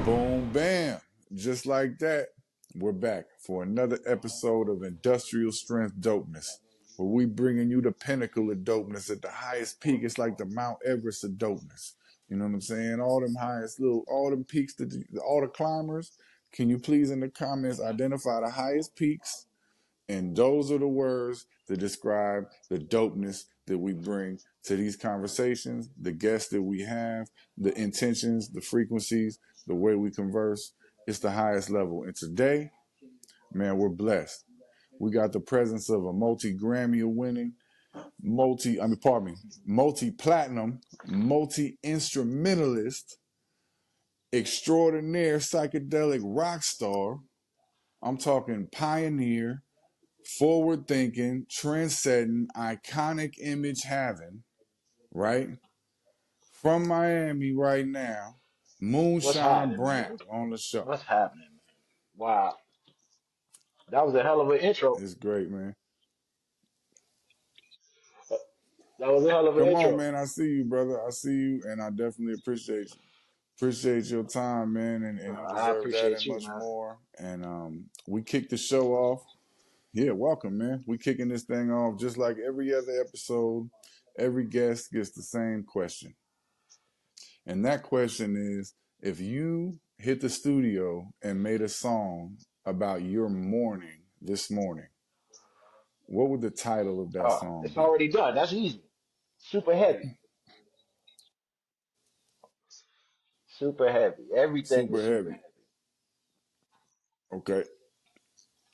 Boom, bam. Just like that, we're back for another episode of Industrial Strength Dopeness, where we bringing you the pinnacle of dopeness at the highest peak. It's like the Mount Everest of dopeness. You know what I'm saying? All them highest all them peaks, all the climbers. Can you please in the comments identify the highest peaks? And those are the words that describe the dopeness that we bring to these conversations, the guests that we have, the intentions, the frequencies, the way we converse. It's the highest level. And today, man, we're blessed. We got the presence of a multi-Grammy winning, multi-platinum, multi-instrumentalist, extraordinaire psychedelic rock star. I'm talking pioneer, forward thinking, trend setting, iconic image having, right? From Miami right now, What's Moonshyne happening, Brown man? on the show. What's happening, man? Wow, that was a hell of an intro. It's great, man. That was a hell of an Come on, intro. man. I see you, brother. I see you, and I definitely appreciate you. Appreciate your time, man, and you I deserve that appreciate and you, much man. more. And we kicked the show off. Yeah, welcome, man. We kicking this thing off just like every other episode. Every guest gets the same question. And that question is, if you hit the studio and made a song about your morning this morning, what would the title of that Oh, song it's be? already done. That's easy. Super heavy. Super heavy. Everything is Super super heavy. heavy. Okay.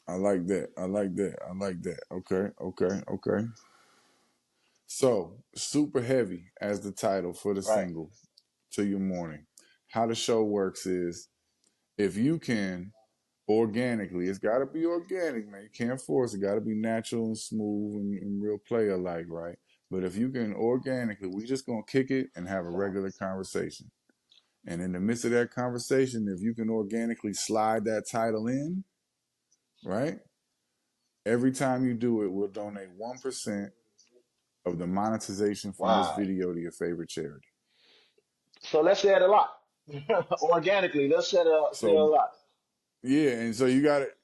I like that. I like that. I like that. Okay. Okay. Okay. So, super heavy as the title for the Right. single to your morning. How the show works is if you can organically. It's got to be organic, man. You can't force it. Got to be natural and smooth and real player like, right? But if you can organically, we just gonna kick it and have a regular Facts. conversation. And in the midst of that conversation, if you can organically slide that title in, right? Every time you do it, we'll donate 1% of the monetization from this Wow. video to your favorite charity. So let's say it a lot. Organically, let's say it a So lot. yeah, and so you got it.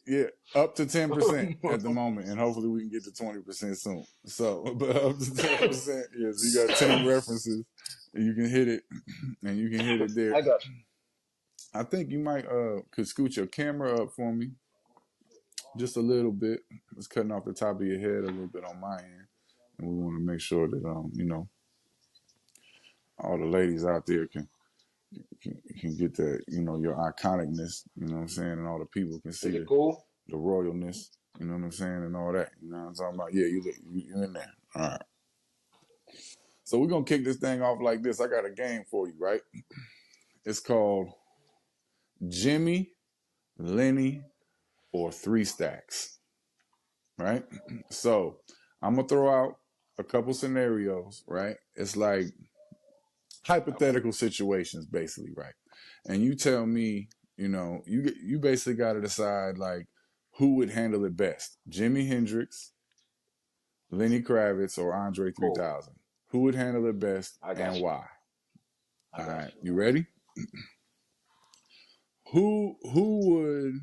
Yeah, up to 10% at the moment, and hopefully we can get to 20% soon. So, but up to 10%, yes, you got 10 references, you can hit it, and you can hit it there. I got you. I think you might could scoot your camera up for me just a little bit. It's cutting off the top of your head a little bit on my end, and we want to make sure that all the ladies out there can get that your iconicness. You know what I'm saying, and all the people can see Is it the cool? royalness, you know what I'm saying, and all that. You know what I'm talking about? Yeah, you in there. All right. So we're gonna kick this thing off like this. I got a game for you, right? It's called Jimmy, Lenny, or Three Stacks. Right? So I'm gonna throw out a couple scenarios, right? It's like Okay. hypothetical situations, basically, right? And you tell me, you basically got to decide like who would handle it best, Jimi Hendrix, Lenny Kravitz, or Andre Cool. 3000. Who would handle it best I and got you. why? I All got right, you. you ready? Who would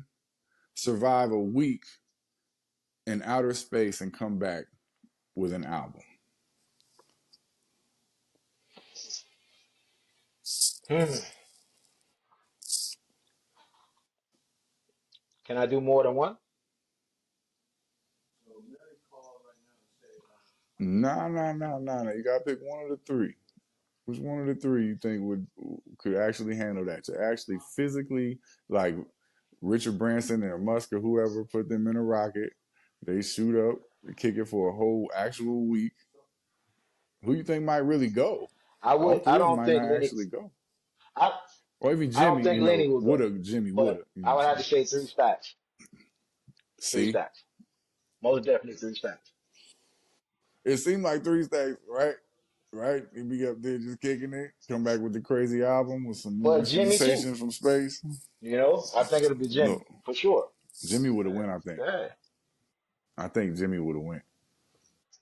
survive a week in outer space and come back with an album? Hmm. Can I do more than one? Nah, nah, nah, nah, nah. You gotta pick one of the three. Which one of the three you think could actually handle that? To actually physically, like Richard Branson or Musk or whoever, put them in a rocket, they shoot up, they kick it for a whole actual week. Who you think might really go? I All would. I three don't might think not Lenny. actually go. I Or even I don't Jimmy, think Lenny will woulda, go, Jimmy woulda, but you know I what would I'm have to saying? say three stacks. Three See? stacks. Most definitely three stacks. It seemed like Three Stacks, right? Right? He'd be up there just kicking it, come back with the crazy album with some But Jimmy too. instrumentation from space. I think it'll be No, Jimmy for sure. Jimmy would have went, I think. Yeah. I think Jimmy would have went.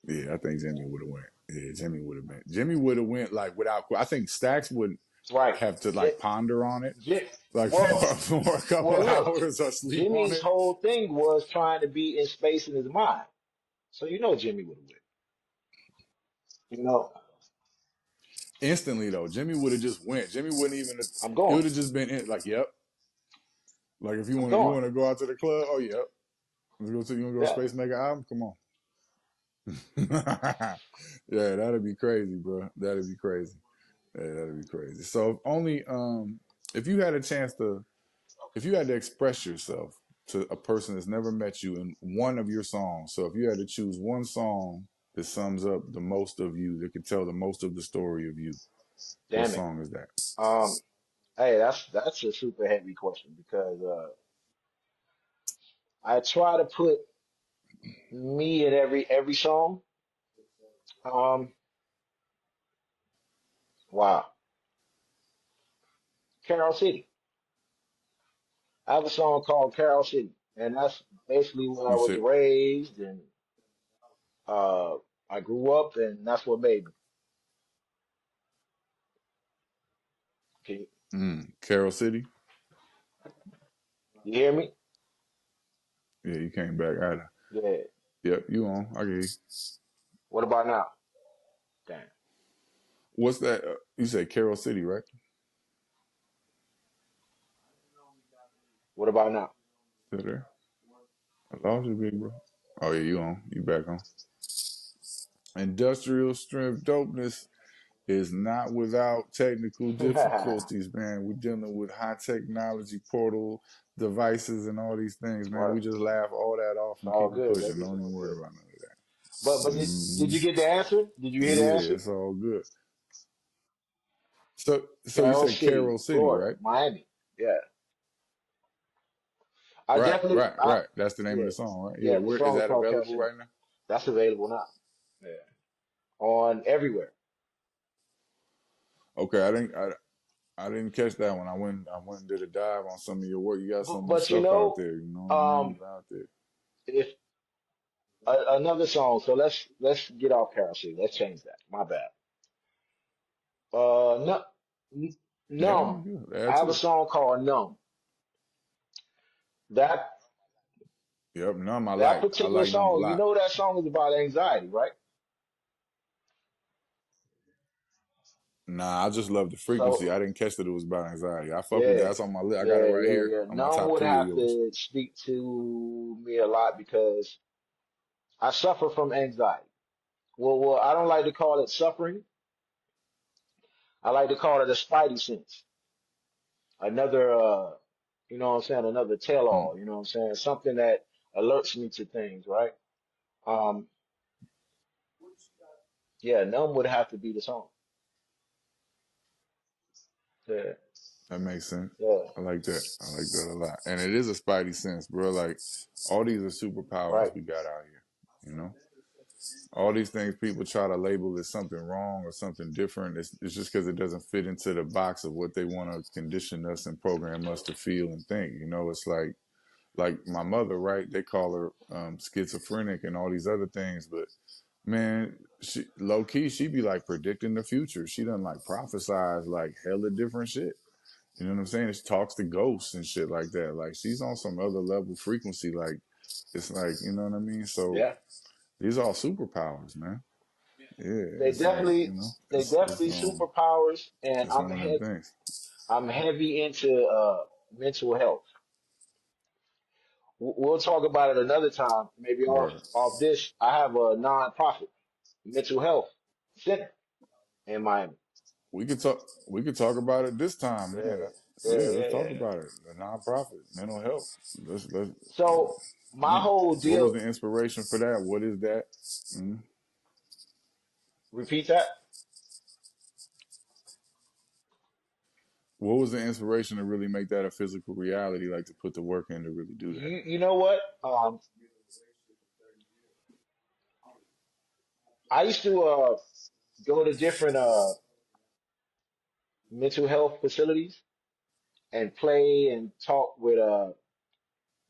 Yeah, I think Jimmy would have went. Yeah, Jimmy would have been. Jimmy would have went like without. I think Stacks would Right. have to J- like ponder on it, J- like well, for a couple well, of look, hours or sleep on Jimmy's it. whole thing was trying to be in space in his mind. So you know Jimmy would have went. You know, Instantly though, Jimmy would have just went. Jimmy wouldn't even. I'm It going. would have just been like, yep. Like if I'm you going. want to go out to the club, oh yep. You want to go to Yeah. space, make an album? Come on. Yeah, that'd be crazy, bro. That'd be crazy. Yeah, that'd be crazy. So if only if you had a chance to if you had to express yourself to a person that's never met you in one of your songs, so if you had to choose one song that sums up the most of you, that could tell the most of the story of you, what Damn it. song is that? Um, hey, that's a super heavy question because I try to put me in every song. Um, wow. Carol City. I have a song called Carol City, and that's basically where I You was said raised, and uh, I grew up, and that's what made me. Can Carol City. you hear me? Yeah, you came back. Yeah. Yep, you on? I get you. What about now? Damn. What's that? You said Carol City, right? What about now? Still there? I lost you, big bro. Oh yeah, you on? You back on? Industrial strength dopeness is not without technical difficulties, man. We're dealing with high technology portal devices and all these things, man. Right. We just laugh all that off It's and all keep it good, pushing. baby. It's Don't even all worry good. about none of that. But did you get the answer? Did you hear the Yeah, answer? it's all good. So you Carol said City, Carol City, Florida, right? Miami. Yeah. I Right, definitely right, right. That's the name of yeah. the song, right? Yeah. Yeah, the Where is song is that called Carol available City. right now? That's available now. Yeah. On everywhere. Okay, I didn't catch that one. I went and did a dive on some of your work. You got so much But you stuff out know, there. You know what I mean? um, It's out there. if another song, so let's get off Carol City. Let's change that. My bad. No, Yeah, you Numb. good. I Add have a to it. song called Numb. That Yep, numb. I that like. I particular like numb a song, you lot. know that song is about anxiety, right? Nah, I just love the frequency. So I didn't catch that it was about anxiety. I fuck with that. yeah, That's on my list. I got it right here yeah. on my Numb top would three of have yours. to speak to me a lot because I suffer from anxiety. Well, I don't like to call it suffering. I like to call it a spidey sense. Another, you know what I'm saying? Another Hmm, tell-all. You know what I'm saying? Something that alerts me to things, right? Um, yeah, Numb would have to be the song. Yeah, that makes sense. yeah, I like that. I like that a lot. And it is a spidey sense, bro. Like all these are superpowers right. we got out here. You know, all these things people try to label as something wrong or something different. It's just because it doesn't fit into the box of what they want to condition us and program us to feel and think. You know, it's like my mother, right? They call her schizophrenic and all these other things, but man, she low key, she be like predicting the future. She done like prophesize like hella different shit. You know what I'm saying? She talks to ghosts and shit like that. Like she's on some other level frequency. Like it's like, you know what I mean? So Yeah, these are all superpowers, man. Yeah, they it's like, you definitely, know, they definitely superpowers, and it's one of them things. I'm heavy into mental health. We'll talk about it another time, maybe Word. off this. I have a nonprofit mental health center in Miami. We could talk about it this time, Yeah, man. yeah, Yeah, let's yeah, talk yeah. about it. The nonprofit, mental health. Let's So my whole What was deal, the inspiration for that? What is that? Mm. repeat that. What was the inspiration to really make that a physical reality, like to put the work in to really do that? You know what? I used to go to different mental health facilities and play and talk with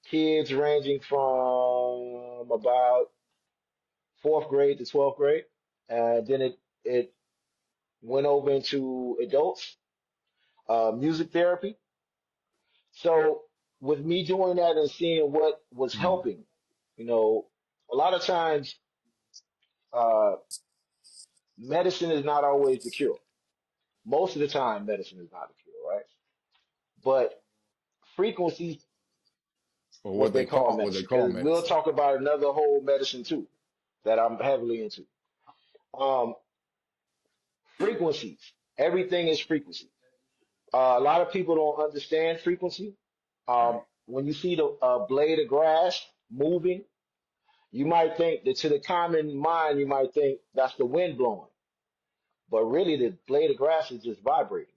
kids ranging from about fourth grade to 12th grade. Then it went over into adults, music therapy. So with me doing that and seeing what was Mm. helping, you know, a lot of times uh, medicine is not always the cure. Most of the time, medicine is not the cure, right? But frequency, Or what they call what they medicine, call because we'll medicine. talk about another whole medicine too that I'm heavily into. Um, frequencies. Everything is frequency. A lot of people don't understand frequency. Right. When you see the blade of grass moving, you might think that to the common mind, you might think that's the wind blowing. But really, the blade of grass is just vibrating.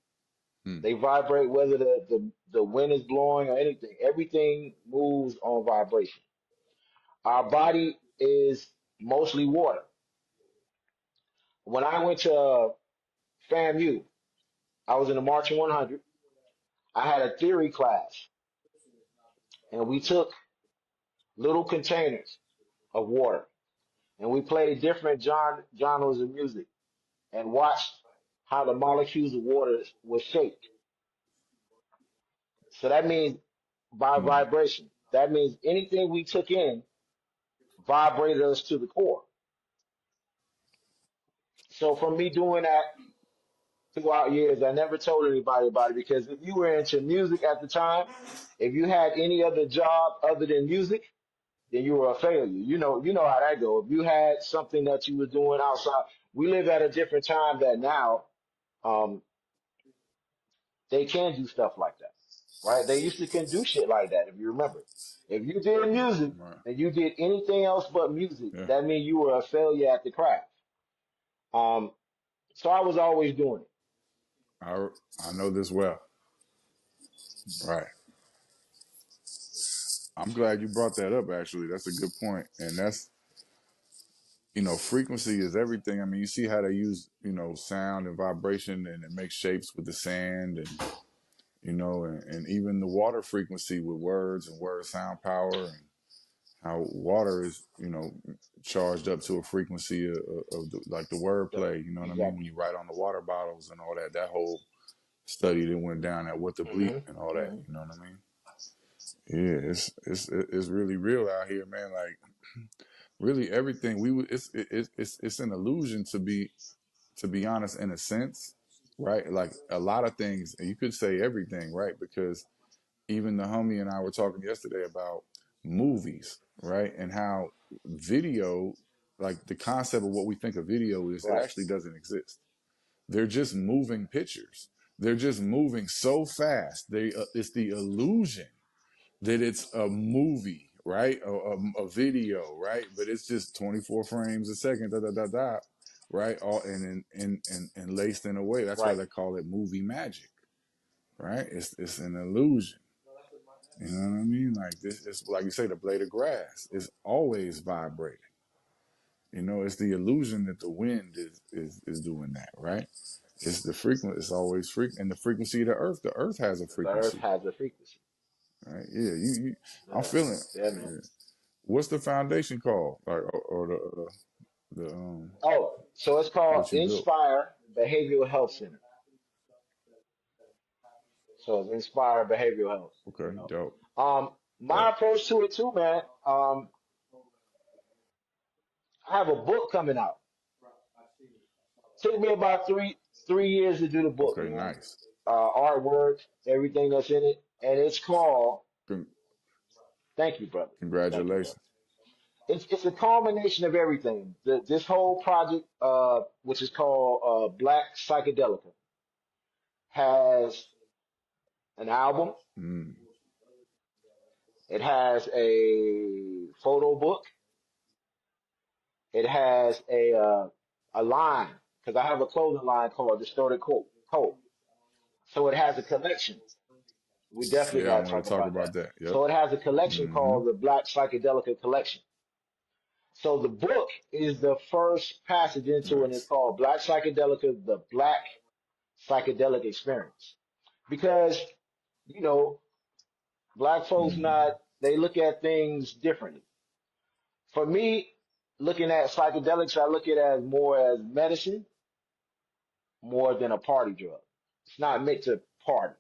Mm. They vibrate whether the wind is blowing or anything. Everything moves on vibration. Our body is mostly water. When I went to FAMU, I was in the Marching 100. I had a theory class, and we took little containers of water, and we played different genres of music and watched how the molecules of water were shaped. So that means by Mm. vibration. That means anything we took in vibrated us to the core. So from me doing that throughout years, I never told anybody about it because if you were into music at the time, if you had any other job other than music, then you were a failure. You know how that goes. If you had something that you were doing outside, we live at a different time that now um, they can do stuff like that, right? They used to can do shit like that. If you remember, if you did music Right. and you did anything else but music, Yeah. that means you were a failure at the craft. Um, so I was always doing it. I I know this well. Right. I'm glad you brought that up. Actually, that's a good point, and that's frequency is everything. I mean, you see how they use sound and vibration, and it makes shapes with the sand, and and even the water frequency with words and word sound power, and how water is charged up to a frequency of like the word play. You know what I mean? When Exactly. you write on the water bottles and all that, that whole study that went down at what the bleep hmm and all that. hmm You know what I mean? Yeah, it's really real out here, man. Like really everything it's an illusion to be honest in a sense, right? Like a lot of things, and you could say everything, right? Because even the homie and I were talking yesterday about movies, right? And how video, like the concept of what we think a video is, it Right. actually doesn't exist. They're just moving pictures. They're just moving so fast. It's the illusion that it's a movie, right? A video, right? But it's just 24 frames a second, da da da da, right? All and laced in a way. That's why Right. they call it movie magic, right? It's an illusion. You know what I mean? Like this, it's like you say, the blade of grass is always vibrating. It's the illusion that the wind is doing that, right? It's the frequency. It's always frequent, and the frequency of the earth. The earth has a The earth frequency, has a frequency. right? Yeah, you I'm Yeah. feeling. Yeah, man. Yeah. What's the foundation called, like, or the Oh, so it's called what you built? Inspire Behavioral Health Center. So it's Inspire Behavioral Health, you Okay, know. dope, My dope. approach to it too, man. I have a book coming out. Took me about three years to do the book, Okay, man. nice. Artwork, everything that's in it, and it's called. Con- Thank you, brother. Thank you, brother. Congratulations. It's a culmination of everything. This whole project, which is called Black Psychedelica, has an album. Mm, It has a photo book. It has a line because I have a clothing line called Distorted Code. So it has a collection. We definitely yeah, I got to want talk to talk about about that. that. Yep. So it has a collection Mm-hmm. called the Black Psychedelica Collection. So the book is the first passage into it, and it's Nice. called Black Psychedelica, the Black Psychedelic Experience. Because, you know, black folks Mm, not, they look at things differently. For me, looking at psychedelics, I look at it as more as medicine more than a party drug. It's not meant to party.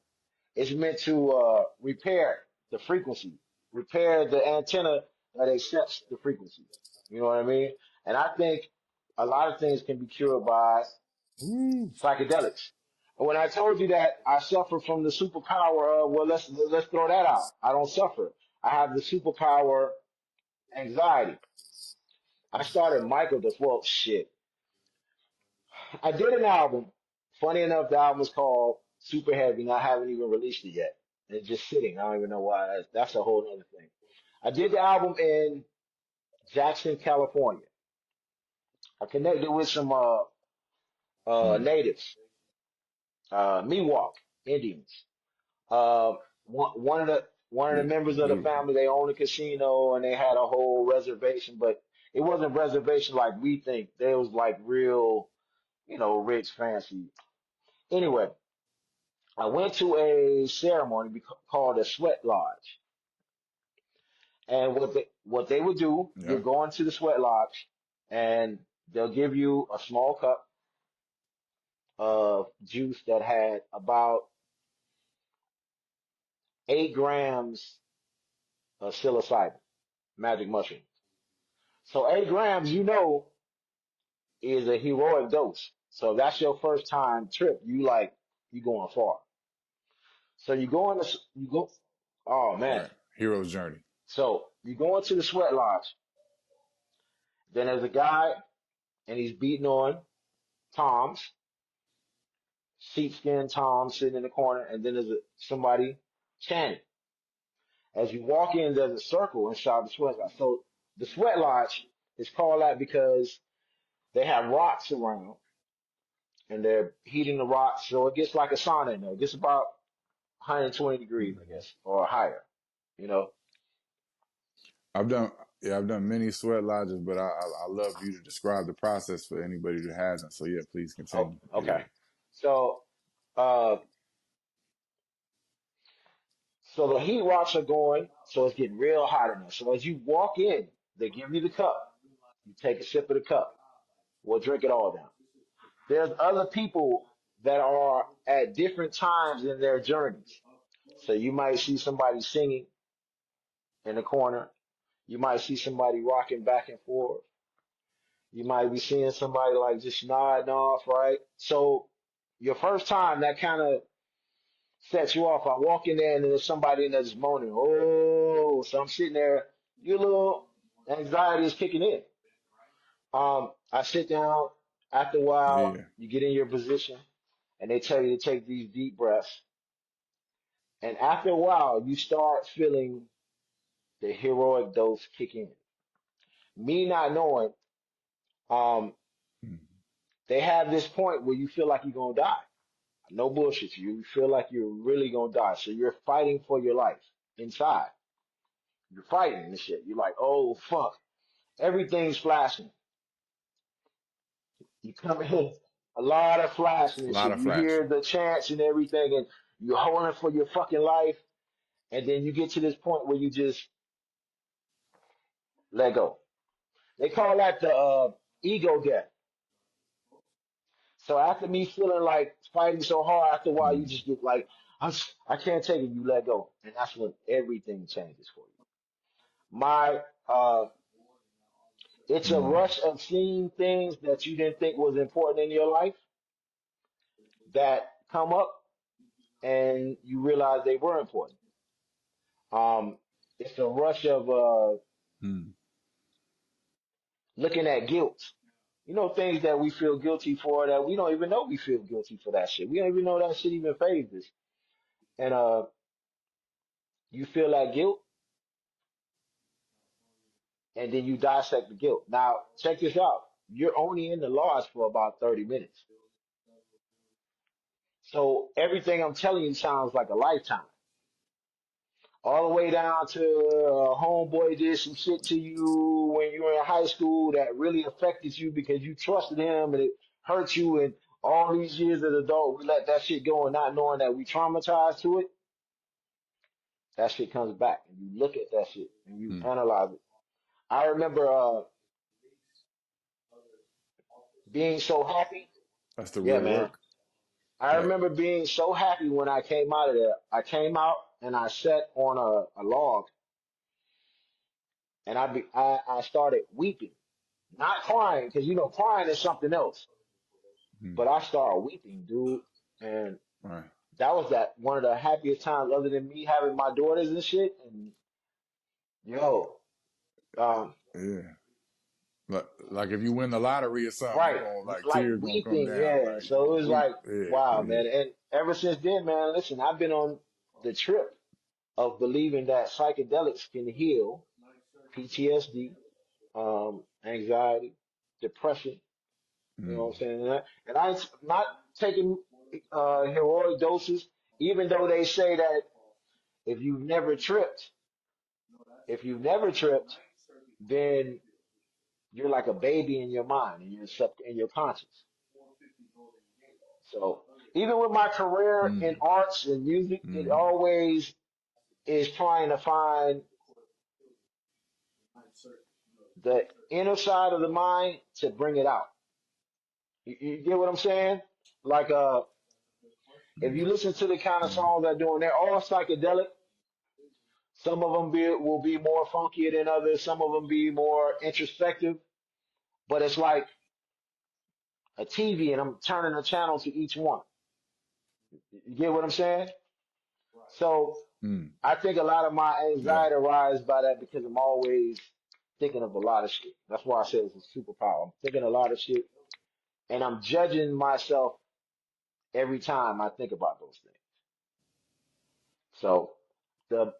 It's meant to repair the frequency, repair the antenna that accepts the frequency. You know what I mean? And I think a lot of things can be cured by Ooh, psychedelics. And when I told you that I suffer from the superpower, well, let's throw that out. I don't suffer. I have the superpower anxiety. I started well, shit. I did an album. Funny enough, the album is called Super Heavy, and I haven't even released it yet. It's just sitting. I don't even know why. That's a whole other thing. I did the album in Jackson, California. I connected with some hmm. natives, Miwok Indians. Uh, one of the members of the Beautiful. family, they owned a casino and they had a whole reservation, but it wasn't reservation like we think. They was like real, rich, fancy. Anyway, I went to a ceremony called a sweat lodge, and what they would do, you Yeah. go into the sweat lodge, and they'll give you a small cup of juice that had about 8 grams of psilocybin, magic mushroom. So 8 grams, is a heroic dose. So if that's your first time trip, you going far. So you go, oh man. Right. Hero's journey. So you go into the sweat lodge. Then there's a guy and he's beating on toms, sheepskin toms sitting in the corner, and then there's somebody chanting. As you walk in, there's a circle inside the sweat lodge. So the sweat lodge is called that because they have rocks around and they're heating the rocks, so it gets like a sauna in there. It gets about 120 degrees, I guess, or higher. You know. I've done yeah, I've done many sweat lodges, but I love you to describe the process for anybody who hasn't. So yeah, please Oh, continue. Yeah. okay. So, uh, so the heat rocks are going, so it's getting real hot in there. So as you walk in, they give you the cup. You take a sip of the cup. We'll drink it all down. There's other people that are at different times in their journeys. So you might see somebody singing in the corner. You might see somebody rocking back and forth. You might be seeing somebody like just nodding off, right? So your first time, that kind of sets you off. I walk in there and there's somebody in there just moaning. Oh, so I'm sitting there. Your little anxiety is kicking in. I sit down. After a while, Yeah. you get in your position, and they tell you to take these deep breaths. And after a while, you start feeling the heroic dose kick in. Me not knowing, um, Hmm. they have this point where you feel like you're gonna die. No bullshit. You feel like you're really gonna die. So you're fighting for your life inside. You're fighting this shit. You're like, oh fuck, everything's flashing. You come in, a lot of flashing A and lot shit. of You hear flashing. the chants and everything, and you're holding for your fucking life. And then you get to this point where you just let go. They call that the ego death. So after me feeling like fighting so hard, after a while you Hmm. just get like, I can't take it. You let go, and that's when everything changes for you. My It's a Hmm. rush of seeing things that you didn't think was important in your life that come up, and you realize they were important. Um, it's a rush of Hmm. looking at guilt. Things that we feel guilty for that we don't even know we feel guilty for that shit. We don't even know that shit even phases us. And you feel that guilt, and then you dissect the guilt. Now, check this out. You're only in the lodge for about 30 minutes. So everything I'm telling you sounds like a lifetime. All the way down to homeboy did some shit to you when you were in high school that really affected you because you trusted him and it hurt you. And all these years as an adult, we let that shit go and not knowing that we traumatized to it. That shit comes back and you look at that shit and you Hmm. analyze it. I remember being so happy. That's the Yeah, real man. work. I That. remember being so happy when I came out of there. I came out and I sat on a log and I started weeping, not crying because you know crying is something else. Mm, But I started weeping, dude, and right. that was that one of the happiest times, other than me having my daughters and shit. And yo, um, Yeah. Like if you win the lottery or something, you right, gonna like like tears gonna come weeping, down. yeah. Like you So it gonna was weep. like, Yeah. wow, Yeah. man. And ever since then, man, listen, I've been on the trip of believing that psychedelics can heal PTSD, anxiety, depression. You know what I'm Mm, saying? And I'm not taking heroic doses, even though they say that if you've never tripped, if you've never tripped, then you're like a baby in your mind and you're in your conscious. So even with my career in mm, arts and music, it mm, always is trying to find the inner side of the mind to bring it out. You get what I'm saying? Like if you mm, listen to the kind of mm, songs they're doing, they're all psychedelic. Some of them will be more funkier than others. Some of them be more introspective. But it's like a TV, and I'm turning a channel to each one. You get what I'm saying? So mm. I think a lot of my Yeah. anxiety arises by that because I'm always thinking of a lot of shit. That's why I said it's a superpower. I'm thinking a lot of shit, and I'm judging myself every time I think about those things. So the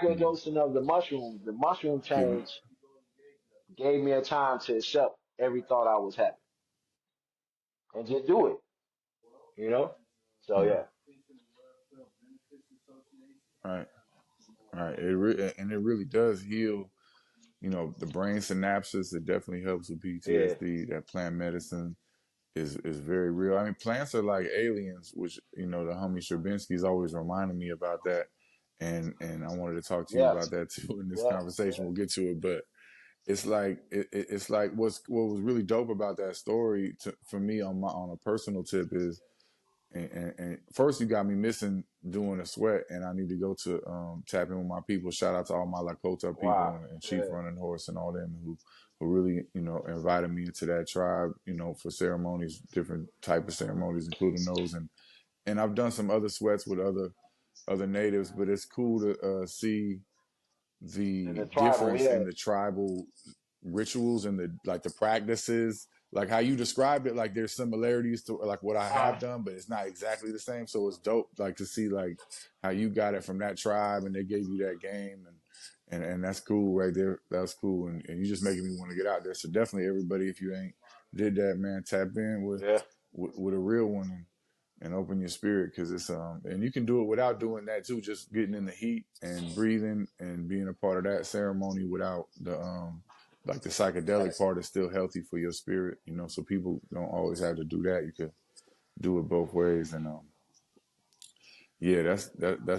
Mm. microdosing of the mushroom Give. change gave me a time to accept every thought I was having and just do it, you know? So Mm. yeah, Right. Right. And it really does heal. You know, the brain synapses. It definitely helps with yeah, PTSD. That plant medicine is very real. I mean, plants are like aliens, which the homie Stravinsky's always reminding me about that. And I wanted to talk to you yeah, about that too in this yeah, conversation. yeah, We'll get to it, but it's like what was really dope about that story for me on a personal tip is and first you got me missing doing a sweat and I need to go to tap in with my people. Shout out to all my Lakota people wow, and Chief yeah, Running Horse and all them who really invited me into that tribe for ceremonies, different type of ceremonies, including those and I've done some other sweats with other natives, but it's cool to see and the the tribal, difference yeah, in the tribal rituals and the practices like how you described it, like there's similarities to like what I uh, have done, but it's not exactly the same. So it's dope like to see like how you got it from that tribe and they gave you that game and that's cool right there. That's cool. And you just making me want to get out there. So definitely everybody, if you ain't did that, man, tap in yeah, with a real one and open your spirit because it's and you can do it without doing that too, just getting in the heat and breathing and being a part of that ceremony without the like the right, psychedelic part is still healthy for your spirit, so people don't always have to do that. You could do it both ways and yeah, that's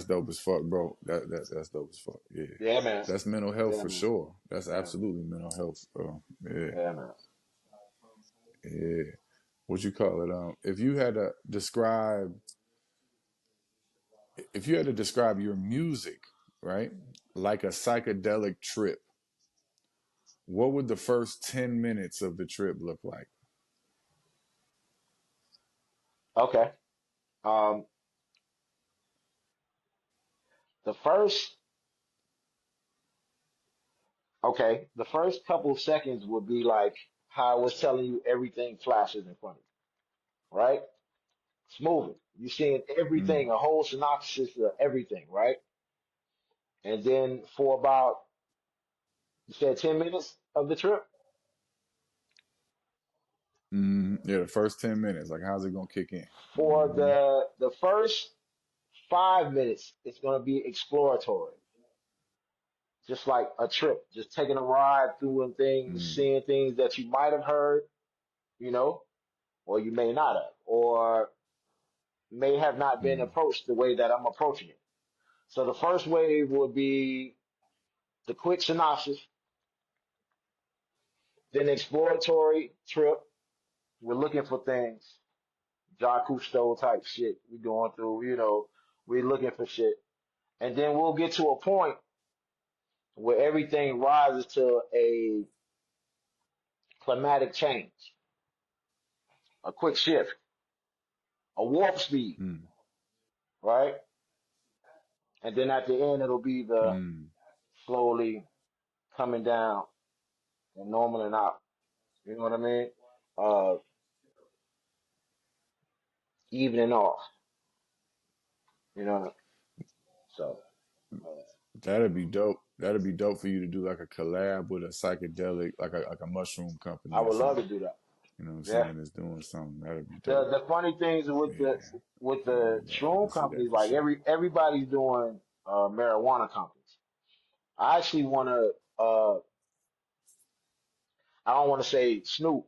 dope as fuck, bro. That's dope as fuck. Yeah. yeah, man, That's mental health yeah, for man, sure. That's yeah, absolutely mental health. Yeah, yeah, man. yeah. What you call it? If you had to describe your music, right, like a psychedelic trip, what would the first 10 minutes of the trip look like? Okay, um, the first, okay, the first couple of seconds would be like how I was telling you, everything flashes in front of you, right? It's moving. You're seeing everything, Mm, a whole synopsis of everything, right? And then for about, you said 10 minutes of the trip, yeah, the first 10 minutes, like how's it gonna kick in? for the first 5 minutes, it's going to be exploratory, just like a trip, just taking a ride through things, Mm, seeing things that you might have heard, you know, or you may not have, or may have not been mm, approached the way that I'm approaching it. So the first wave would be the quick synopsis, then exploratory trip, We're looking for things, Jacques Cousteau type shit. We going through, we're looking for shit. And then we'll get to a point where everything rises to a climatic change, a quick shift, a warp speed, Mm, right? And then at the end, it'll be the mm, slowly coming down and normaling out. You know what I mean? Uh, evening off. You know, so uh, that'd be dope. That'd be dope for you to do like a collab with a psychedelic, like a mushroom I company or would love something. to do that. You know what I'm Yeah. saying? It's doing something. That'd be dope. The funny things Yeah, with the yeah, I can shroom see that companies, for like sure. everybody's doing marijuana companies. I actually want to. I don't want to say Snoop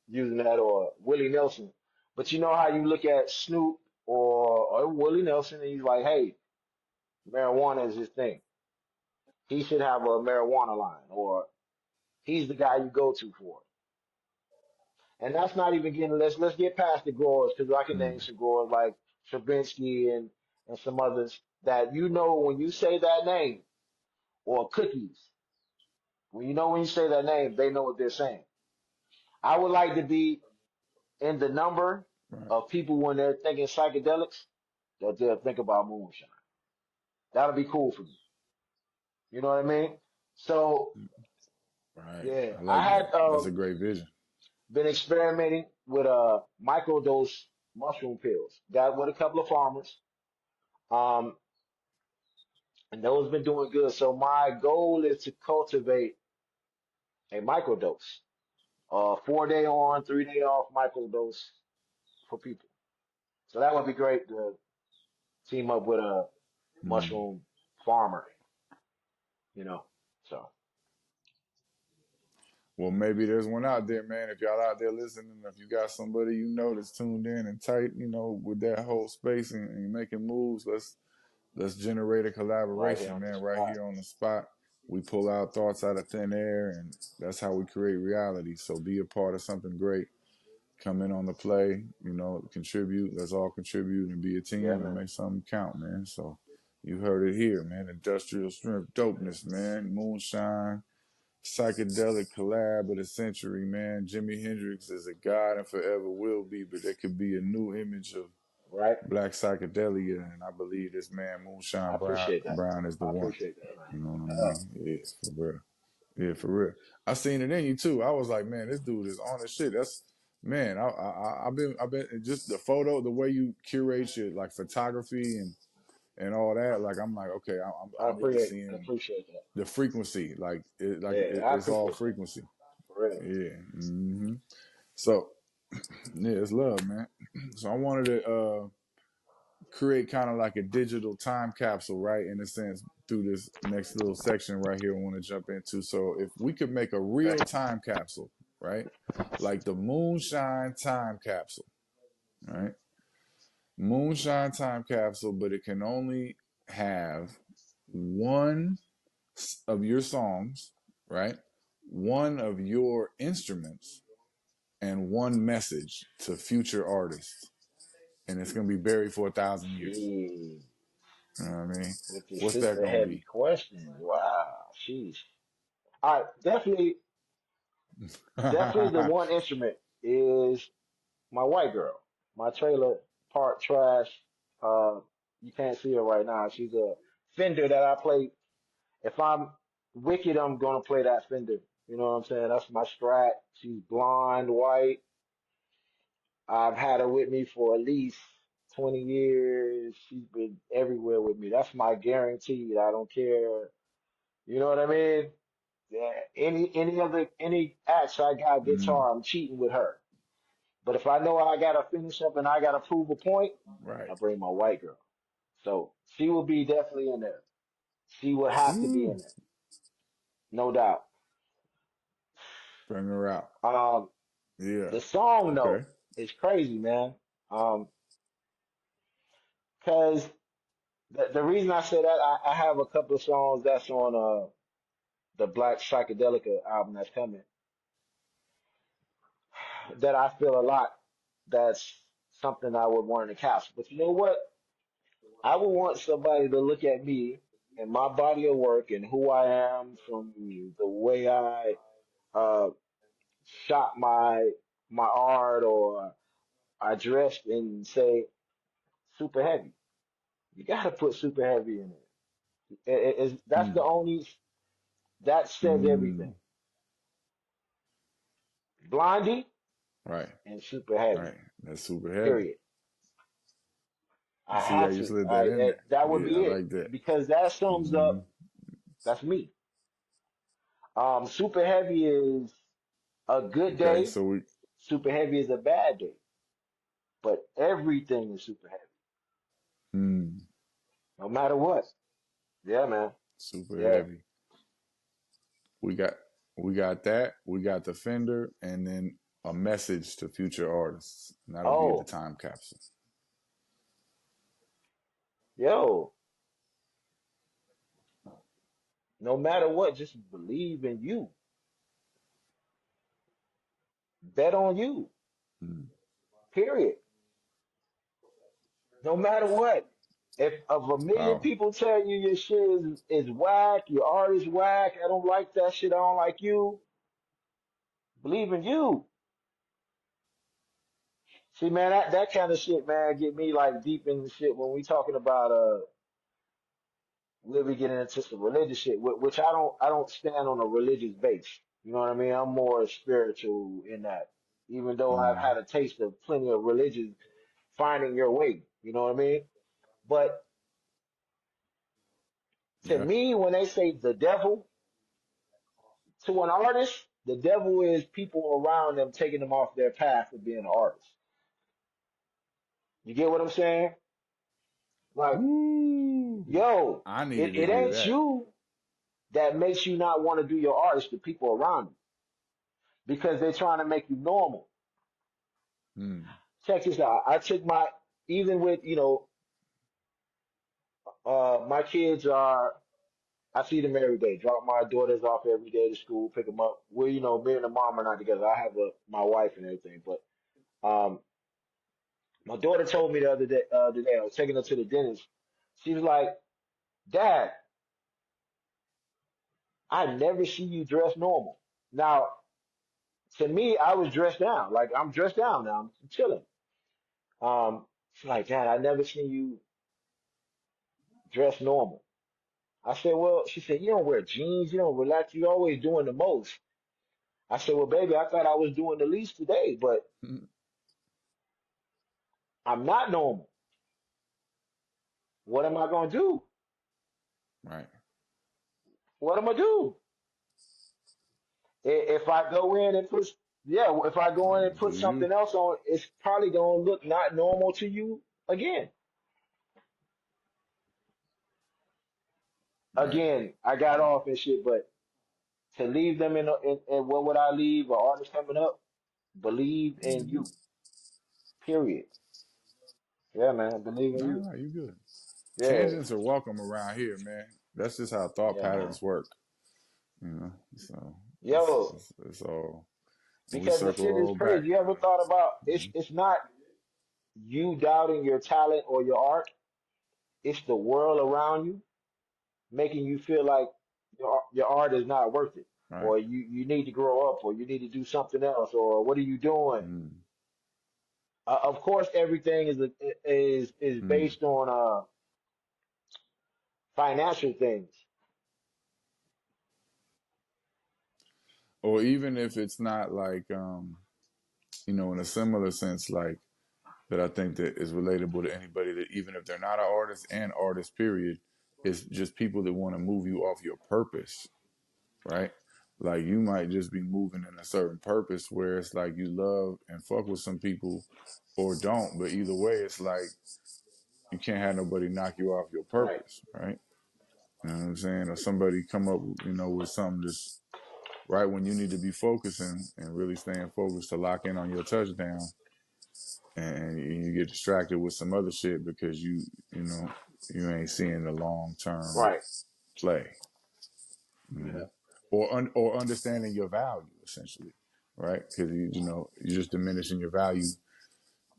using that or Willie Nelson, but you know how you look at Snoop or Willie Nelson and he's like, hey, marijuana is his thing. He should have a marijuana line, or he's the guy you go to for it. And that's not even getting. Let's get past the growers because I can name Mm, some growers like Stravinsky and some others that when you say that name or cookies. When you say that name, they know what they're saying. I would like to be in the number right, of people when they're thinking psychedelics that they'll think about moonshine. That'll be cool for me. You know what I mean? So right. yeah, I I like had that. That's a great vision. been experimenting with microdose mushroom pills. Got with a couple of farmers. Um, and those been doing good. So my goal is to cultivate a microdose, 4 day on, 3 day off microdose for people. So that would be great to team up with a Mm. mushroom farmer, you know. So Well, maybe there's one out there, man. If y'all out there listening, if you got somebody you know that's tuned in and tight, with that whole space and making moves, let's generate a right here collaboration, on the man, right spot. here on the spot. We pull out thoughts out of thin air, and that's how we create reality. So be a part of something great. Come in on the play, contribute. Let's all contribute and be a Yeah, team and man. make something count, man. So you heard it here, man. Industrial strength dopeness, man. Moonshine, psychedelic collab of the century, man. Jimi Hendrix is a god and forever will be, but there could be a new image of Right. black psychedelia, and I believe this man I Moonshine appreciate that. Brown is the I one. appreciate that, man. You know what I mean? Yeah, for real. Yeah, for real. I seen it in you too. I was like, man, this dude is on his shit. That's man. I've been just the photo, the way you curate your like photography and all that. Like, I'm like, okay, I I'm even appreciate I seeing appreciate that. the frequency. Yeah, I It's all appreciate that. frequency. For real. Yeah. So yeah, it's love, man. So I wanted to create kind of like a digital time capsule, right? In a sense, through this next little section right here, I want to jump into. So if we could make a Okay. real time capsule, right? Like the Moonshine time capsule, right? Moonshine time capsule, but it can only have one of your songs, right? One of your instruments and one message to future artists. And it's going to be buried for 1,000 years. Gee, You know what I mean? with the What's that sister going to heavy be? questions. Wow. Sheesh. All right, definitely the one instrument is my white girl. My trailer park trash. Uh, you can't see her right now. She's a Fender that I play. If I'm wicked, I'm gonna play that Fender. You know what I'm saying? That's my strat. She's blonde, white. I've had her with me for at least 20 years. She's been everywhere with me. That's my guarantee. I don't care. You know what I mean? Yeah. Any acts I got Mm, guitar, I'm cheating with her. But if I know I gotta finish up and I gotta prove a point, I right. bring my white girl. So she will be definitely in there. She will have to be Woo. in there, no doubt. Bring her out. Um, Yeah. the song Okay. though is crazy, man. Cause the reason I say that I have a couple of songs that's on the Black Psychedelica album that's coming. that I feel a lot. That's something I would want in a capsule. But you know what? I would want somebody to look at me and my body of work and who I am from the way I uh, shot my art or I dressed and say super heavy. You gotta put super heavy in it. That's the Mm, only that says everything. mm, Blondie right, and super heavy. right. That's super heavy. Period. You I see how had you to. slid that in there? That would Yeah, I be it like that. because that sums up. Hmm. That's me. Super heavy is a good Okay, day. so we Super heavy is a bad day. But everything is super heavy, mm, no matter what. Yeah, man. super Yeah. heavy. We got we got that. We got the Fender, and then a message to future artists. And that'll be the Oh, time capsule. yo. No matter what, just believe in you. Bet on you. Mm. Period. No matter what. If of a million Power. people tell you your shit is whack, your art is whack, I don't like that shit, I don't like you, believe in you. See, man, that kind of shit, man, get me like deep in the shit when we talking about we'll be getting into some religious shit, which I don't stand on a religious base. You know what I mean? I'm more spiritual in that. Even though I've Mm. had a taste of plenty of religion, finding your way. You know what I mean? But to Yeah. me, when they say the devil to an artist, the devil is people around them taking them off their path of being an artist. You get what I'm saying? Like, Ooh. yo, I needed it, to it hear ain't that. you that makes you not want to do your art, it's the people around you because they're trying to make you normal. Mm. Check this out. I took my, even with, my kids are, I see them every day. Drop my daughters off every day to school, pick them up. Well, me and the mom are not together. I have my wife and everything, but um, my daughter told me the other day, I was taking her to the dentist. She was like, "Dad, I never see you dressed normal." Now, to me, I was dressed down. Like I'm dressed down now. I'm chilling. She's like, "Dad, I never seen you dressed normal." I said, "Well," she said, "You don't wear jeans. You don't relax. You always doing the most." I said, "Well, baby, I thought I was doing the least today, but Mm. I'm not normal. What am I gonna do? Right. What am I gonna do? If I go in and put, yeah, if I go in and put Do you? something else on, it's probably gonna look not normal to you again. Right. Again, I got Right. off and shit, but to leave them in what would I leave? An artist coming up, believe in Mm. you. Period. Yeah, man, believe in No, you. no, you good. Yeah, Tangents are welcome around here, man. That's just how thought yeah, man. patterns work, you know. So it's Yo, it's, it's all we because the circle shit is all back. crazy. You ever thought about Hmm. it's not you doubting your talent or your art. It's the world around you making you feel like your art is not worth it, Right. or you need to grow up, or you need to do something else, or what are you doing? Mm. Of course, everything is Mm. based on financial things. Or even if it's not like in a similar sense, like that I think that is relatable to anybody that even if they're not an artist and artist period, it's just people that want to move you off your purpose, right? Like you might just be moving in a certain purpose where it's like you love and fuck with some people or don't, but either way it's like you can't have nobody knock you off your Right, purpose, right? You know what I'm saying? Or somebody come up, with something just right when you need to be focusing and really staying focused to lock in on your touchdown, and you get distracted with some other shit because you ain't seeing the long term right. play, Yeah, or understanding your value essentially, right? Because you're just diminishing your value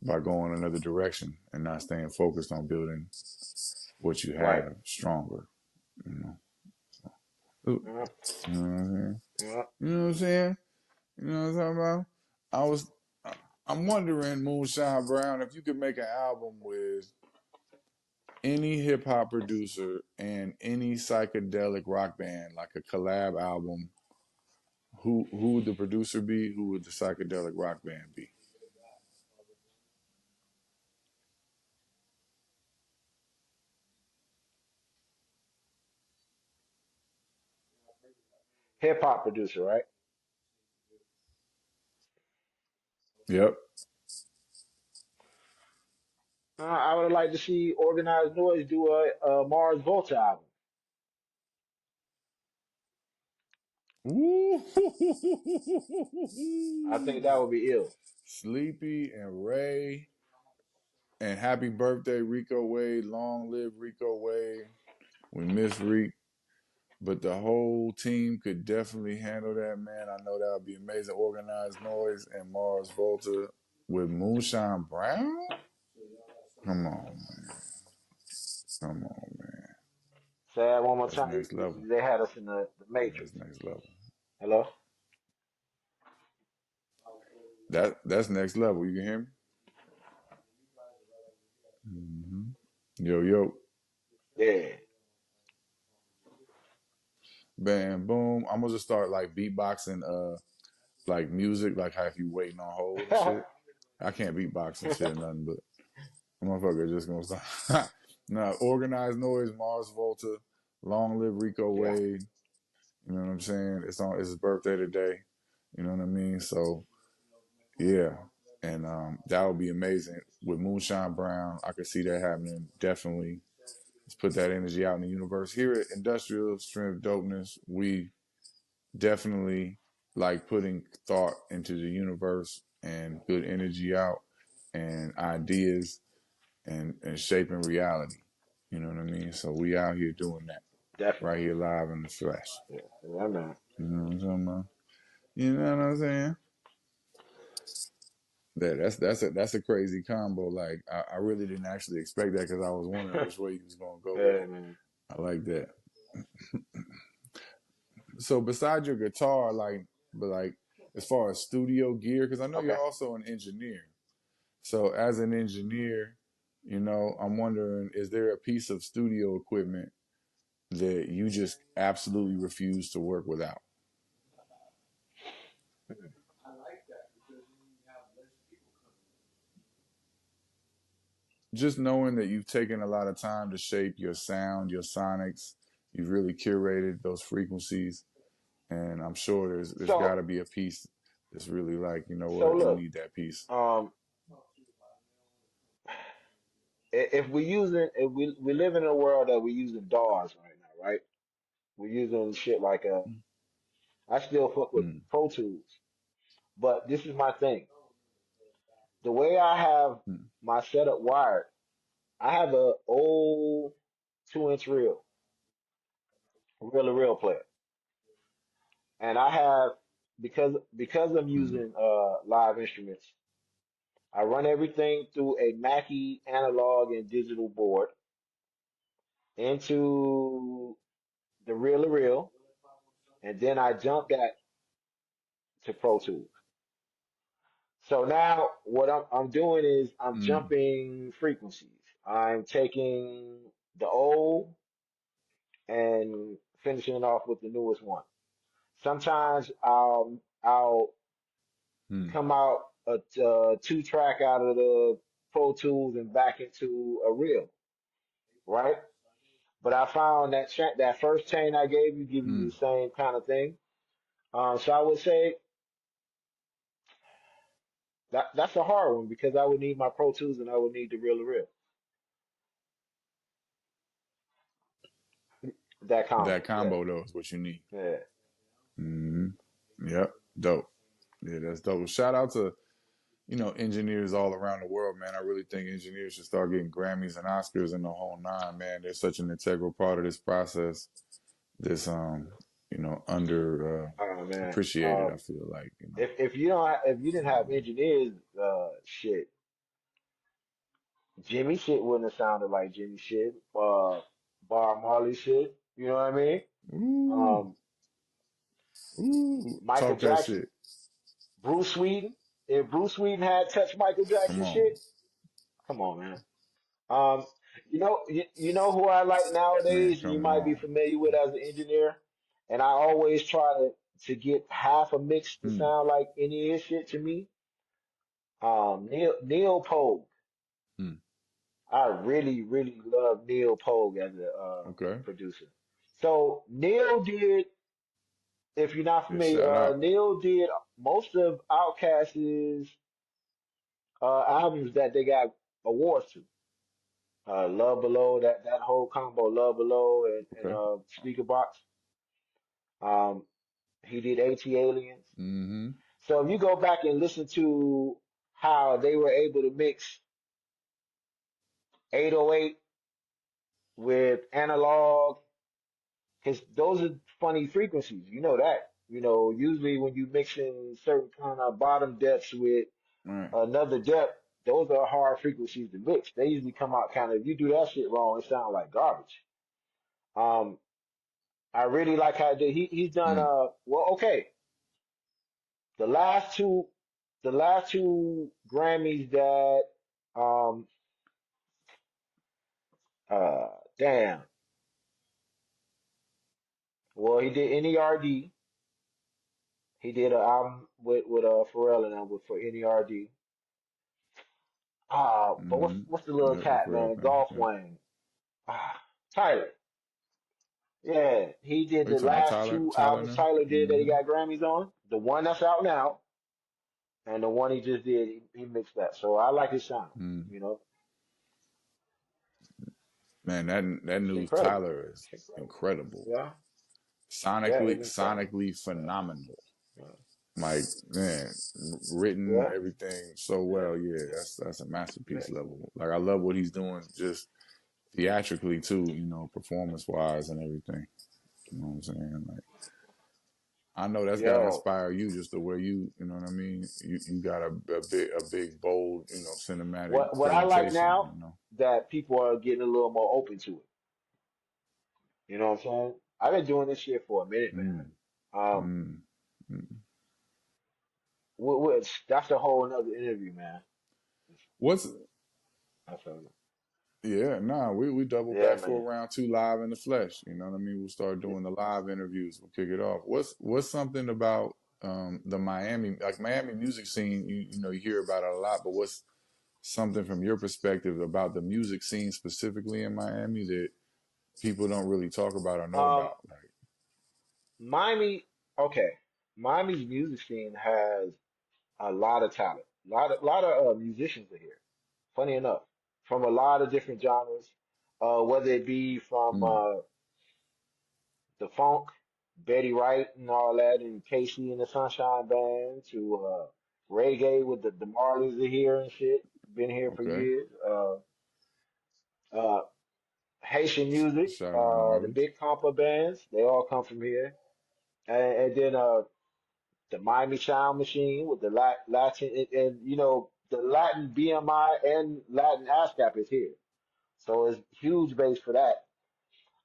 by going another direction and not staying focused on building what you Right. have stronger. You know, you Yeah. know what I'm saying? Yeah. You know what I'm saying? You know what I'm talking about? I was, I'm wondering, Moonshyne Brown, if you could make an album with any hip hop producer and any psychedelic rock band, like a collab album, who would the producer be? Who would the psychedelic rock band be? Hip hop producer, right? Yep. I would like to see Organized Noise do a Mars Volta album. Woo! I think that would be ill. Sleepy and Ray and happy birthday Rico Wade. Long live Rico Wade. We miss Rick, but the whole team could definitely handle that, man. I know that would be amazing. Organized Noise and Mars Volta with Moonshine Brown. Come on, man. Come on, man. Say that one more That's time. next level. They had us in the Yeah, that's Matrix. next level. Hello? That's next level. You can hear me? Yo, yo. Yeah. Bam, boom. I'm gonna just start like beatboxing, like music, like how if you waiting on hold and shit. I can't beatbox and shit or nothing, but motherfucker just gonna start. Nah, Organized Noise, Mars Volta, Long Live Rico Yeah, Wade. You know what I'm saying? It's his birthday today. You know what I mean? So yeah, and that would be amazing with Moonshine Brown. I could see that happening. Definitely, let's put that energy out in the universe. Here at Industrial Strength Dopeness, we definitely like putting thought into the universe and good energy out and ideas and shaping reality. You know what I mean? So we out here doing that right definitely. here live in the flesh. Yeah, yeah, man. You know what I'm talking about? You know what I'm saying? That's a crazy combo. Like I really didn't actually expect that because I was wondering which way he was gonna go with Yeah, it. man. I like that. So besides your guitar, but as far as studio gear, because I know you're Okay. also an engineer. So as an engineer, I'm wondering, is there a piece of studio equipment that you just absolutely refuse to work without? Just knowing that you've taken a lot of time to shape your sound, your sonics, you've really curated those frequencies, and I'm sure there's got So, to be a piece that's really like, you know so what, you look, need that piece. um, if we live in a world that we're using DAWs right now, right? We're using shit like I still fuck with Mm, Pro Tools, but this is my thing. The way I have mm, my setup wired, I have a old 2-inch reel to reel player, and I have because I'm mm, using live instruments. I run everything through a Mackie analog and digital board into the reel to reel, and then I jump that to Pro Tools. So now what I'm doing is I'm mm, jumping frequencies. I'm taking the old and finishing it off with the newest one. Sometimes I'll mm, come out a 2 track out of the Pro Tools and back into a reel, right? But I found that that first chain I gave you give you the mm. same kind of thing. So I would say that's a hard one because I would need my Pro Tools and I would need the reel to reel. That That combo, yeah, combo though is what you need. yeah. Hmm. Yep, dope. Yeah, that's dope. Shout out to engineers all around the world, man. I really think engineers should start getting Grammys and Oscars and the whole nine, man. They're such an integral part of this process. This under Oh man. appreciated. I feel like If you don't if you didn't have engineers, shit, Jimmy shit wouldn't have sounded like Jimmy shit. Bob Marley shit. You know what I mean? ooh, Um, ooh, Michael talk that Jackson, shit. Bruce Whedon. If Bruce Whedon had touched Michael Come Jackson on, shit, come on, man. Um, you know who I like man, nowadays, and you come might be on. familiar with as an engineer, and I always try to get half a mix to Hmm, sound like any of his shit to me. Neil Pogue. hmm. I really love Neil Pogue as a Okay, producer. So Neil did, if you're not yeah, familiar, shout out. Neil did most of Outkast's albums that they got awards to. Love Below, that whole combo, Love Below and Okay. Speaker Box. Um, he did AT Aliens. Mm-hmm. So if you go back and listen to how they were able to mix 808 with analog, because those are funny frequencies. You know that. You know, usually when you mixing certain kind of bottom depths with All right. another depth, those are hard frequencies to mix. They usually come out kind of, if you do that shit wrong, it sounds like garbage. Um, I really like how he's done, Mm, well, okay. The last two, the last two Grammys that, um, damn. Well, he did NERD. He did an album with Pharrell and them with for NERD. But mm-hmm. what's the little Yep, the cat, Pharrell man? thing. Golf Yep. Wang. Tyler. Yeah, he did Are you the talking about last Tyler? two Tyler albums now? Tyler did that he Mm-hmm. got Grammys on. The one that's out now, and the one he just did, he mixed that. So I like his sound. Mm. You know, Man, that it's new incredible. Tyler is It's incredible. incredible. Yeah, yeah, Sonically, it's incredible. sonically Yeah, phenomenal. yeah, Like, man, written yeah, everything so yeah, well. Yeah, that's a yeah. masterpiece level. Like, I love what he's doing just theatrically too. Performance wise and everything. You know what I'm saying? Like, I know that's gotta Yo, inspire you just the way you know what I mean. You got a big bold cinematic what I like presentation. now that people are getting a little more open to it. You know what I'm saying? I've been doing this shit for a minute, man. Mm, Um, mm, mm. that's a whole another interview, man. What's That's a, Yeah, nah, we double yeah, back for man. a round two live in the flesh. You know what I mean? We'll start doing the live interviews. We'll kick it off. What's something about the Miami, like Miami music scene? You hear about it a lot, but what's something from your perspective about the music scene specifically in Miami that people don't really talk about or know Um, about? Like, Miami, okay. Miami's music scene has a lot of talent. A lot of musicians are here. Funny enough, from a lot of different genres, whether it be from mm, the funk, Betty Wright and all that, and Casey and the Sunshine Band, to reggae with the Marleys are here and shit. Been here for okay, years. Uh, Haitian music, shout out the Marley's. big compa bands, they all come from here. And then the Miami Sound Machine with the Latin, and the Latin BMI and Latin ASCAP is here. So it's huge base for that.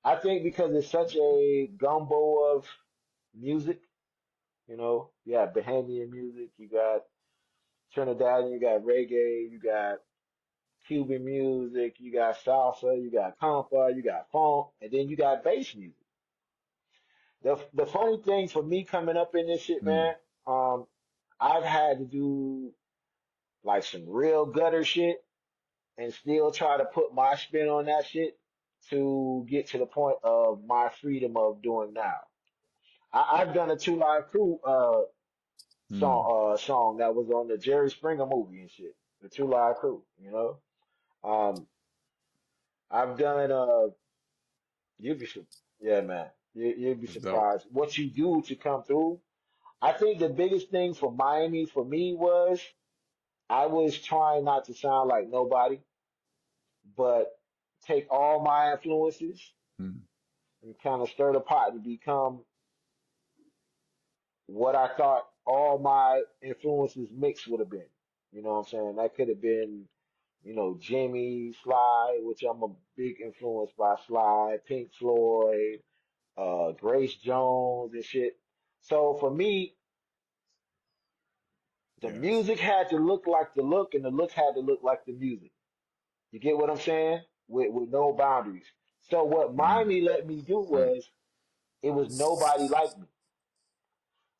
I think because it's such a gumbo of music, you got Bahamian music, you got Trinidadian, you got reggae, you got Cuban music, you got salsa, you got compa, you got funk, and then you got bass music. The funny thing for me coming up in this shit, Mm, man, I've had to do like some real gutter shit and still try to put my spin on that shit to get to the point of my freedom of doing now. I've done a Two Live Crew mm, song that was on the Jerry Springer movie and shit. The Two Live Crew. Um, I've done you'd be su- yeah, man. You'd be that's dope. surprised what you do to come through. I think the biggest thing for Miami for me was I was trying not to sound like nobody, but take all my influences Mm, and kind of stir the pot to become. what I thought all my influences mixed would have been. You know what I'm saying? That could have been, Jimmy, Sly, which I'm a big influence by Sly, Pink Floyd, Grace Jones and shit. So for me, the Yes. music had to look like the look and the look had to look like the music. You get what I'm saying? With no boundaries. So what Mm, Miami let me do right. was it was nobody like me.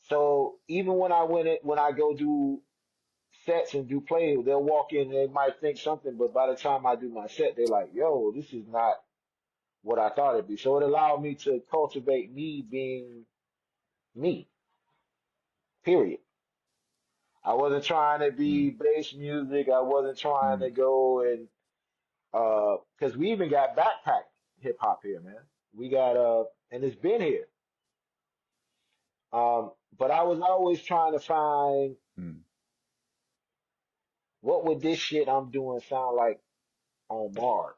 So even when I go do sets and do play, they'll walk in and they might think something, but by the time I do my set, they're like, yo, this is not what I thought it'd be. So it allowed me to cultivate me being me, period. I wasn't trying to be Mm, bass music. I wasn't trying to mm, go and because we even got backpack hip hop here, man. We got and it's been here. But I was always trying to find mm, what would this shit I'm doing sound like on Mars.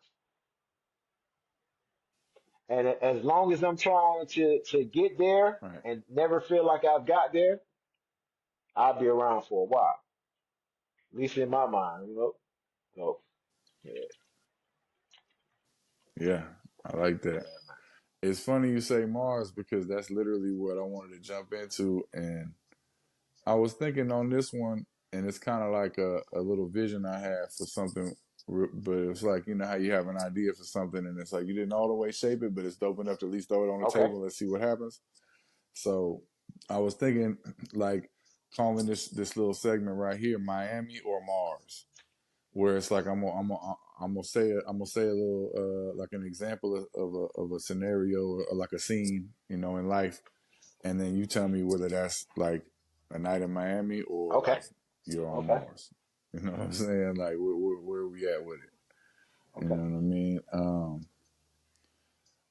And as long as I'm trying to get there right. and never feel like I've got there, I'll be around for a while. At least in my mind, you know. So yeah, Yeah. I like that. yeah, man. It's funny you say Mars because that's literally what I wanted to jump into. And I was thinking on this one, and it's kind of like a little vision I had for something, but it's like, you know, how you have an idea for something, and it's like you didn't all the way shape it, but it's dope enough to at least throw it on the Okay, table. Let's see what happens. So I was thinking, like, calling this little segment right here, Miami or Mars, where it's like I'm gonna say a little like an example of a scenario or like a scene, you know, in life, and then you tell me whether that's like a night in Miami or okay, like you're on okay, Mars. You know what I'm saying? Like where are we at with it? You okay. know what I mean?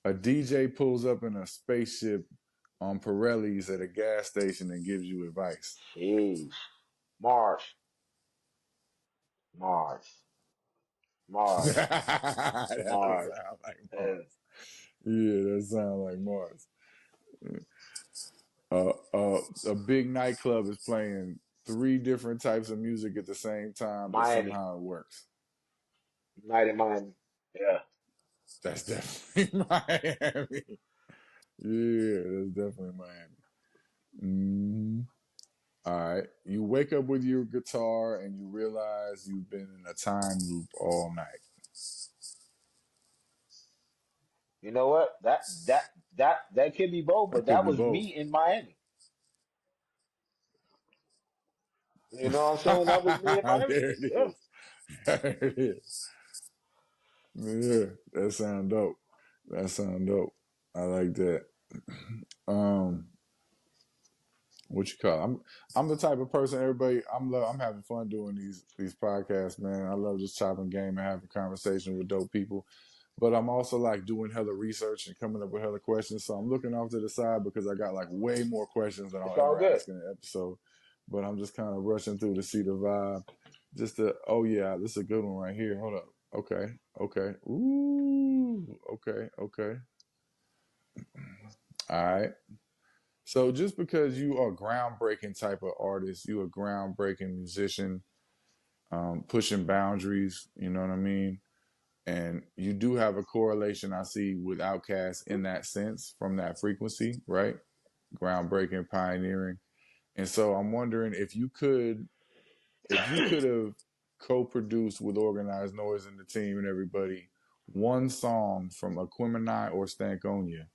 A DJ pulls up in a spaceship on Pirellis at a gas station and gives you advice. Jeez, Mars, Mars, Mars, That Mars. sound like Uh, Mars. Yeah, that sounds like Mars. A big nightclub is playing three different types of music at the same time, but Miami, somehow it works. night in Miami. Yeah. That's definitely Miami. Yeah, that's definitely Miami. Mm. All right. You wake up with your guitar and you realize you've been in a time loop all night. You know what? That could be both, That but could that be was both. me in Miami. You know what I'm saying? That was me in Miami. There it Yeah. is. There it is. Yeah, that sound dope. That sound dope. I like that. Um, what you call it? I'm the type of person everybody I'm having fun doing these podcasts, man. I love just chopping game and having conversation with dope people. But I'm also like doing hella research and coming up with hella questions. So I'm looking off to the side because I got like way more questions than It's I'll all ever good. ask in an episode. But I'm just kind of rushing through to see the vibe. Just to, oh yeah, this is a good one right here. Hold up. Okay. Okay. Ooh. Okay. Okay. All right. So just because you are a groundbreaking type of artist, you a groundbreaking musician, pushing boundaries, you know what I mean? And you do have a correlation I see with Outkast in that sense from that frequency, right? Groundbreaking, pioneering. And so I'm wondering if you could have co-produced with Organized Noise and the team and everybody one song from Aquemini or Stankonia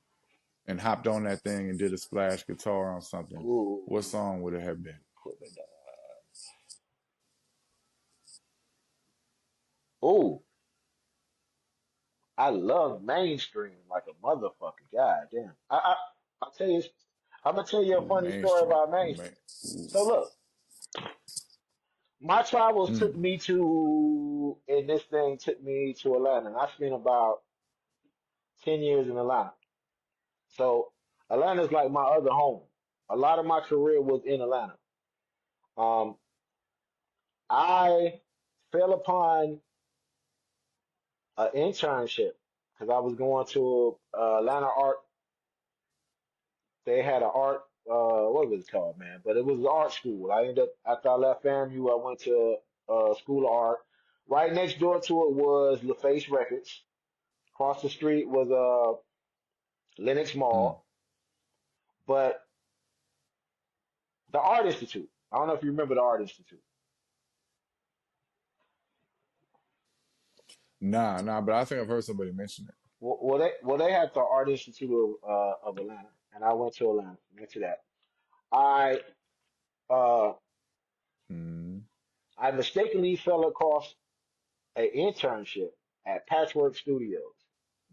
and hopped on that thing and did a splash guitar on something, what Ooh. song would it have been? Ooh. I love mainstream like a motherfucker. God damn. I'll tell you I'm gonna tell you a Ooh, funny story mainstream. about Ooh, man. mainstream. Ooh. So look, my travels took Mm, me to and this thing took me to Atlanta. And I spent about 10 years in Atlanta. So Atlanta's like my other home. A lot of my career was in Atlanta. Um, I fell upon an internship because I was going to Atlanta Art. They had an art what was it called, man? But it was art school. I ended up after I left FAMU, I went to School of Art. Right next door to it was LaFace Records. Across the street was Lenox Mm. Mall. But the Art Institute. I don't know if you remember the Art Institute. Nah, but I think I've heard somebody mention it. Well, they had the Art Institute of Atlanta, and I went to Atlanta. Went to that. I uh Mm. I mistakenly fell across an internship at Patchwork Studios,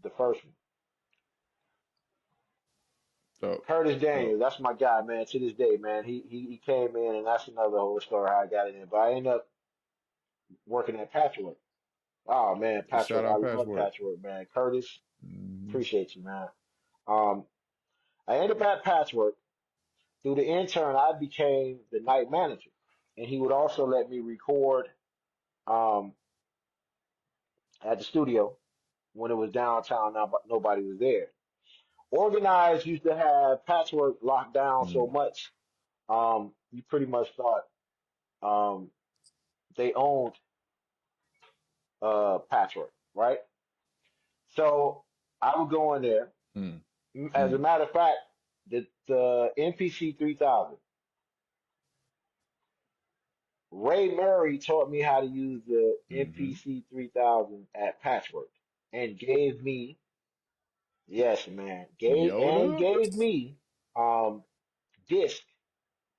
the first one. Dope, Curtis Daniels, dope. that's my guy, man. To this day, man, he came in, and that's another whole story how I got in there. But I ended up working at Patchwork. Oh man, Shout Patchwork, I out love Patchwork. Patchwork, man. Curtis, Mm. appreciate you, man. Um, I ended up at Patchwork. Through the intern, I became the night manager, and he would also let me record um, at the studio when it was downtown. Nobody was there. Organized used to have Patchwork locked down so Mm. much, you pretty much thought um, they owned Patchwork, right? So I would go in there. Mm. As a Mm. matter of fact, the NPC 3000, Ray Murray taught me how to use the Mm-hmm. NPC 3000 at Patchwork and gave me, yes, man, Yoda? gave me um disc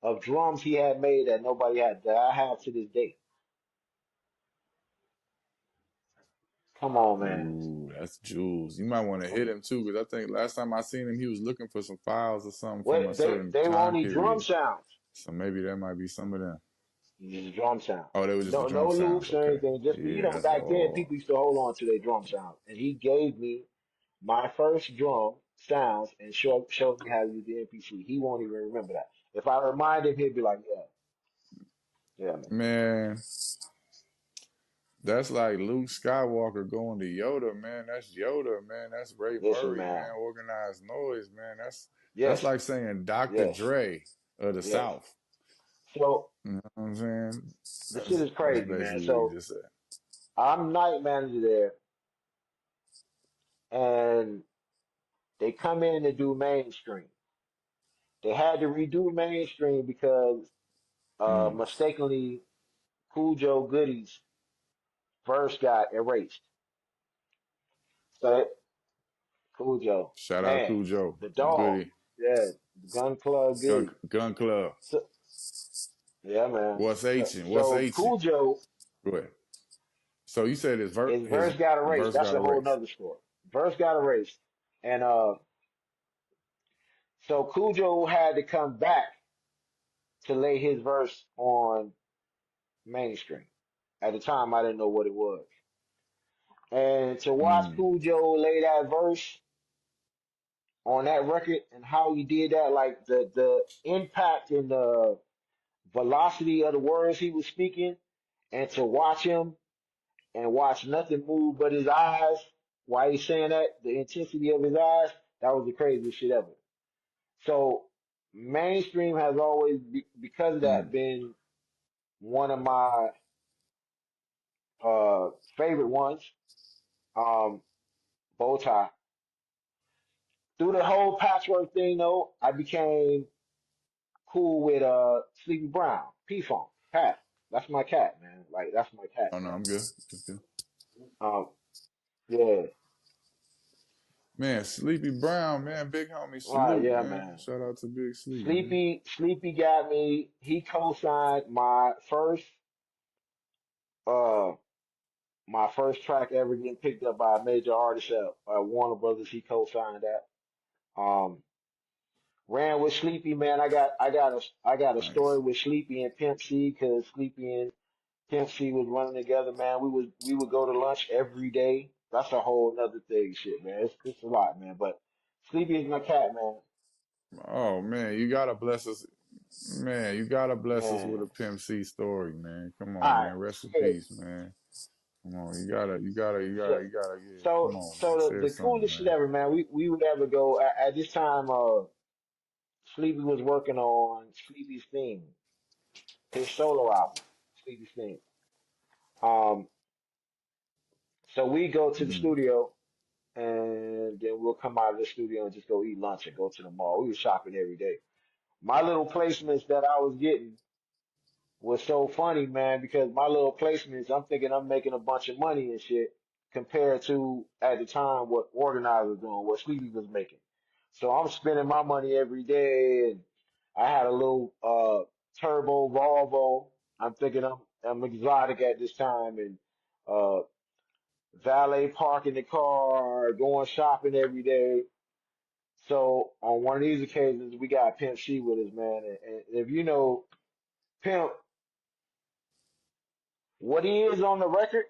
of drums he had made that nobody had that I have to this day. Come on, man. Ooh, that's Jules. You might want to hit Come, him too, because I think last time I seen him, he was looking for some files or something from a what certain they were time only drum period. sounds. So maybe that might be some of them. Just drum sounds. Oh, they were just the No drum sounds. loops or Okay. anything. Just Yeah, that's back then all. people used to hold on to their drum sounds. And he gave me my first drum sounds and showed me how to use the MPC. He won't even remember that. If I remind him, he'll be like, "Yeah, yeah, man. Man, that's like Luke Skywalker going to Yoda, man. That's Yoda, man. That's Ray Listen, Murray, man. man. Organized noise, man. That's Yes, like saying Dr. yes, Dre of the yes." South. So You know what I'm saying? the shit is That's crazy, man. basically what you So just said. I'm night manager there, and they come in to do mainstream. They had to redo mainstream because Mm. mistakenly Cool Joe Goody's verse got erased. So Cool Joe, Shout out man, Cujo, the dog, Goody, yeah, Gun Club Goody. Gun Club. So yeah, man. What's So, H'ing? What's so H'ing? Cool Joe, Go ahead. So you said his his verse got erased. verse That's got a whole erased. nother story. Verse got erased, and so Cool Joe had to come back to lay his verse on mainstream. At the time, I didn't know what it was, and to watch Mm. Cool Joe lay that verse on that record and how he did that, like the impact and the velocity of the words he was speaking, and to watch him and watch nothing move but his eyes while he's saying that, the intensity of his eyes, that was the craziest shit ever. So mainstream has always, because of that, Mm. been one of my favorite ones. Um, Bow Tie. Through the whole patchwork thing, though, I became cool with Sleepy Brown, P Funk, Pat. That's my cat, man. Like that's my cat, Oh no, man. I'm good. That's good. Um, yeah. Man, Sleepy Brown, man, big homie All right, salute, yeah, man. man. Shout out to Big Sleep, man. Sleepy got me. He co-signed uh my first track ever getting picked up by a major artist at Warner Brothers. He co-signed that. Um, ran with Sleepy, man. I got a story Nice. with Sleepy and Pimp C because Sleepy and Pimp C was running together, man. We would go to lunch every day. That's a whole nother thing, shit, man. It's a lot, man. But Sleepy is my cat, man. Oh man, you gotta bless us, man. You gotta bless us with a Man. Pimp C story, man. Come All on, right, man. Rest in shit. peace, man. Come on, So, yeah. Come so, on, man. so the Share something, coolest shit man. ever, man. We would ever go at this time. Sleepy was working on Sleepy's theme, his solo album, Sleepy's theme. Um, so we go to the Mm. studio and then we'll come out of the studio and just go eat lunch and go to the mall. We were shopping every day. My little placements that I was getting was so funny, man, because my little placements, I'm thinking I'm making a bunch of money and shit compared to at the time what Organizer was doing, what Sleepy was making. So I'm spending my money every day, and I had a little turbo Volvo. I'm thinking I'm exotic at this time, and uh valet parking the car, going shopping every day. So on one of these occasions, we got Pimp C with us, man. And if you know Pimp, what he is on the record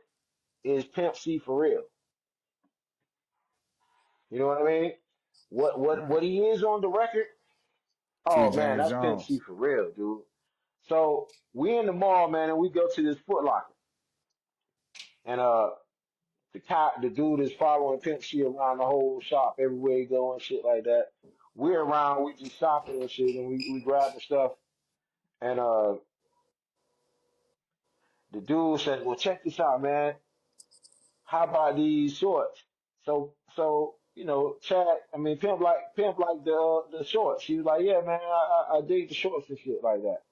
is Pimp C for real. You know what I mean? What Right. he is on the record? Free Oh man, James that's Pimp C Jones. for real, dude. So we in the mall, man, and we go to this Foot Locker, and the dude is following Pimp C around the whole shop everywhere he go and shit like that. We're around, we just shopping and shit, and we grab the stuff, and the dude said, "Well, check this out, man. How about these shorts?" So Chad, I mean Pimp like the shorts. He was like, "Yeah, man, I dig the shorts and shit like that."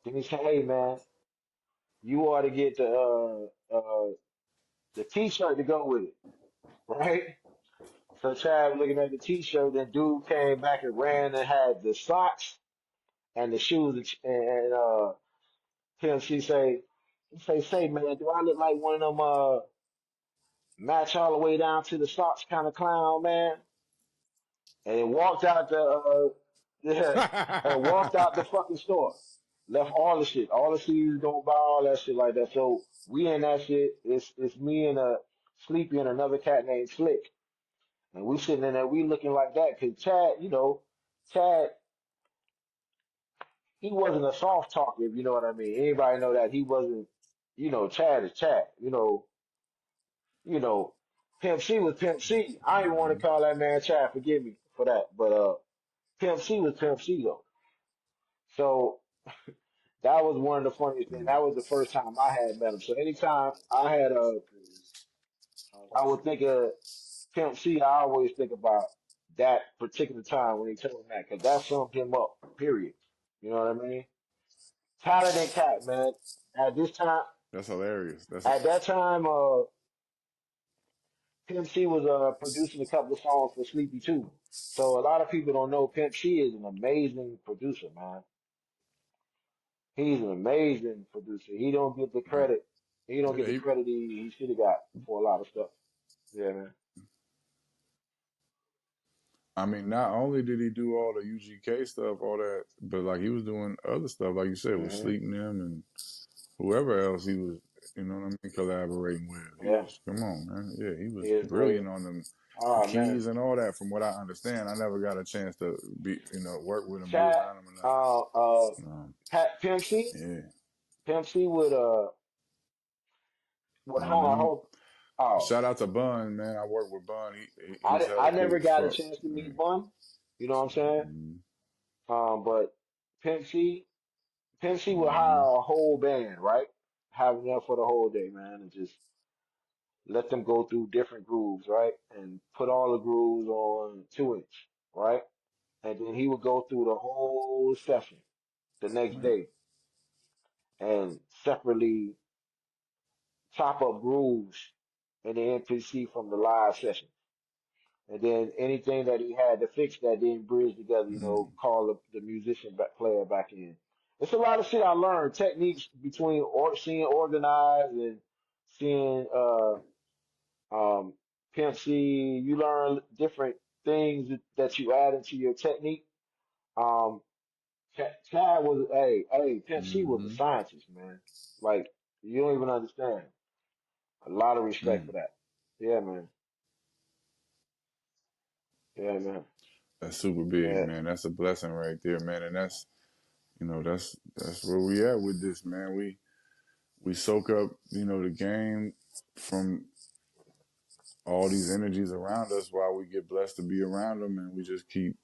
Then he said, "Hey, man, you ought to get the T-shirt to go with it, right?" So Chad looking at the T-shirt, then dude came back and ran and had the socks and the shoes, and Pimp, say, man, do I look like one of them match all the way down to the socks kind of clown, man? And walked out the yeah, and walked out the fucking store. Left all the shit, all the CDs, don't buy all that shit like that. So we in that shit. It's me and Sleepy and another cat named Slick, and we sitting in there. We looking like that because Chad, Chad, he wasn't a soft talker, if you know what I mean. Anybody know that he wasn't. Chad is Chad. You know, Pimp C was Pimp C. I didn't want to call that man Chad. Forgive me for that, but Pimp C was Pimp C though. So that was one of the funniest things. That was the first time I had met him. So anytime I would think of Pimp C, I always think about that particular time when he told him that, because that summed him up. Period. You know what I mean? Talented cat, man. At this time, That's hilarious. That's at that time, Pimp C was producing a couple of songs for Sleepy too. So a lot of people don't know Pimp C is an amazing producer, man. He's an amazing producer. He don't get the right. credit. He don't get Yeah, the credit he should have got for a lot of stuff. Yeah, man. I mean, not only did he do all the UGK stuff, all that, but like he was doing other stuff, like you said, with Hmm. Sleeping Them and whoever else he was, you know what I mean, collaborating with. He Yeah, was, come on, man. Yeah, he he was is brilliant brilliant. on them Oh man, keys and all that. From what I understand, I never got a chance to be, work with him, be Chad, around him, or nothing. Pimp C, Yeah. Pimp C would Hmm. hold. Oh, Shout out to Bun, man. I work with Bun. He's I hella never cool as got a fuck. chance to Yeah. meet Bun. You know what I'm saying? But Pimp C, Pimp C would Hmm. hire a whole band, right? Have them there for the whole day, man, and just let them go through different grooves, right? And put all the grooves on 2 inch, right? And then he would go through the whole session the next Right. day and separately chop up grooves in the MPC from the live session. And then anything that he had to fix that didn't bridge together, call the musician back, player back in. It's a lot of shit I learned, techniques between seeing organized and seeing um, Pimp C. You learn different things that you add into your technique. Um, Chad was, hey, Pimp C was a Hmm. scientist, man. Like, you don't even understand. A lot of respect for Mm. that. Yeah, man. Yeah, man. That's super big, Yeah. man. That's a blessing right there, man. And that's, that's where we at with this, man. We soak up, the game from all these energies around us while we get blessed to be around them, and we just keep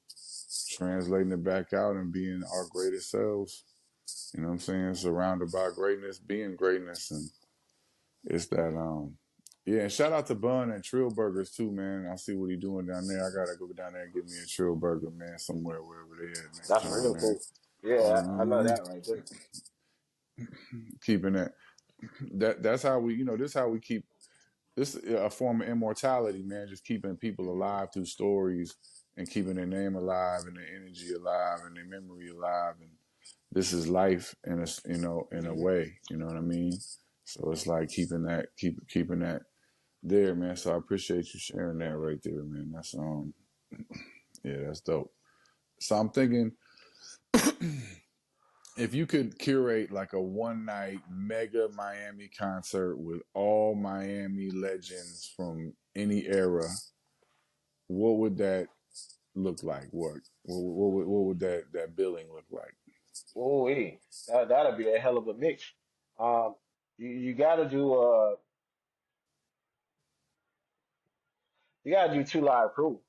translating it back out and being our greatest selves. You know what I'm saying? Surrounded by greatness, being greatness, and it's that yeah, and shout out to Bun and Trill Burgers too, man. I see what he doing down there. I gotta go down there and get me a Trill Burger, man, somewhere wherever they at next That's time, real man. cool. Yeah, I love hmm that right there. Keeping that's how we, this is how we keep this a form of immortality, man. Just keeping people alive through stories and keeping their name alive and their energy alive and their memory alive. And this is life in a in a Hmm. way. You know what I mean? So it's like keeping that there, man. So I appreciate you sharing that right there, man. That's yeah, that's dope. So I'm thinking if you could curate like a one night mega Miami concert with all Miami legends from any era, what would that look like? What would that billing look like? Ooh, that'll be a hell of a mix. Um, you gotta do two live crew.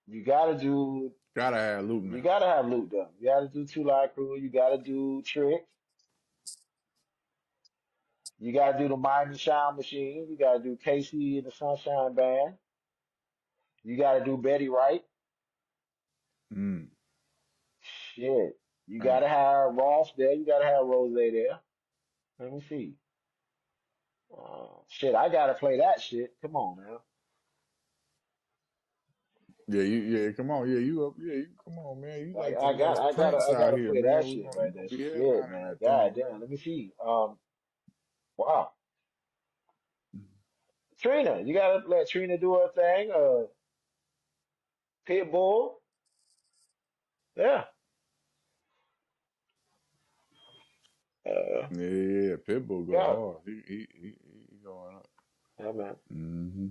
You gotta do Gotta have you Luton. gotta have Luke done. You gotta do two live crew. You gotta do Trick. You gotta do the Miami Shine Machine. You gotta do Casey and the Sunshine Band. You gotta do Betty Wright. Mm, Shit. You man. gotta have Ross there. You gotta have Rose there. Let me see. Shit, I gotta play that shit. Come on, man. Yeah, come on. Yeah, you up you come on, man. You I, like the I got, next I gotta, Prince I out gotta here, play man. that shit You right gonna there. be Shit, headlining man. that God thing, damn. man. Let me see. Wow. Trina, you gotta let Trina do her thing. Pitbull. Yeah. Uh, Yeah, Pitbull go yeah. hard. He going up. Yeah, man. hmm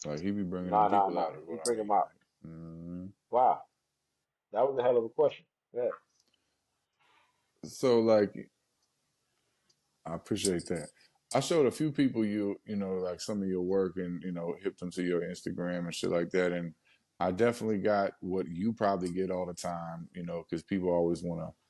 Like he be bringing them Nah, nah, people nah. out is He what I bring him mean. out. Like, Wow. That was a hell of a question. Yeah. so like I appreciate that. I showed a few people like some of your work and hit them to your Instagram and shit like that, and I definitely got what you probably get all the time, because people always want to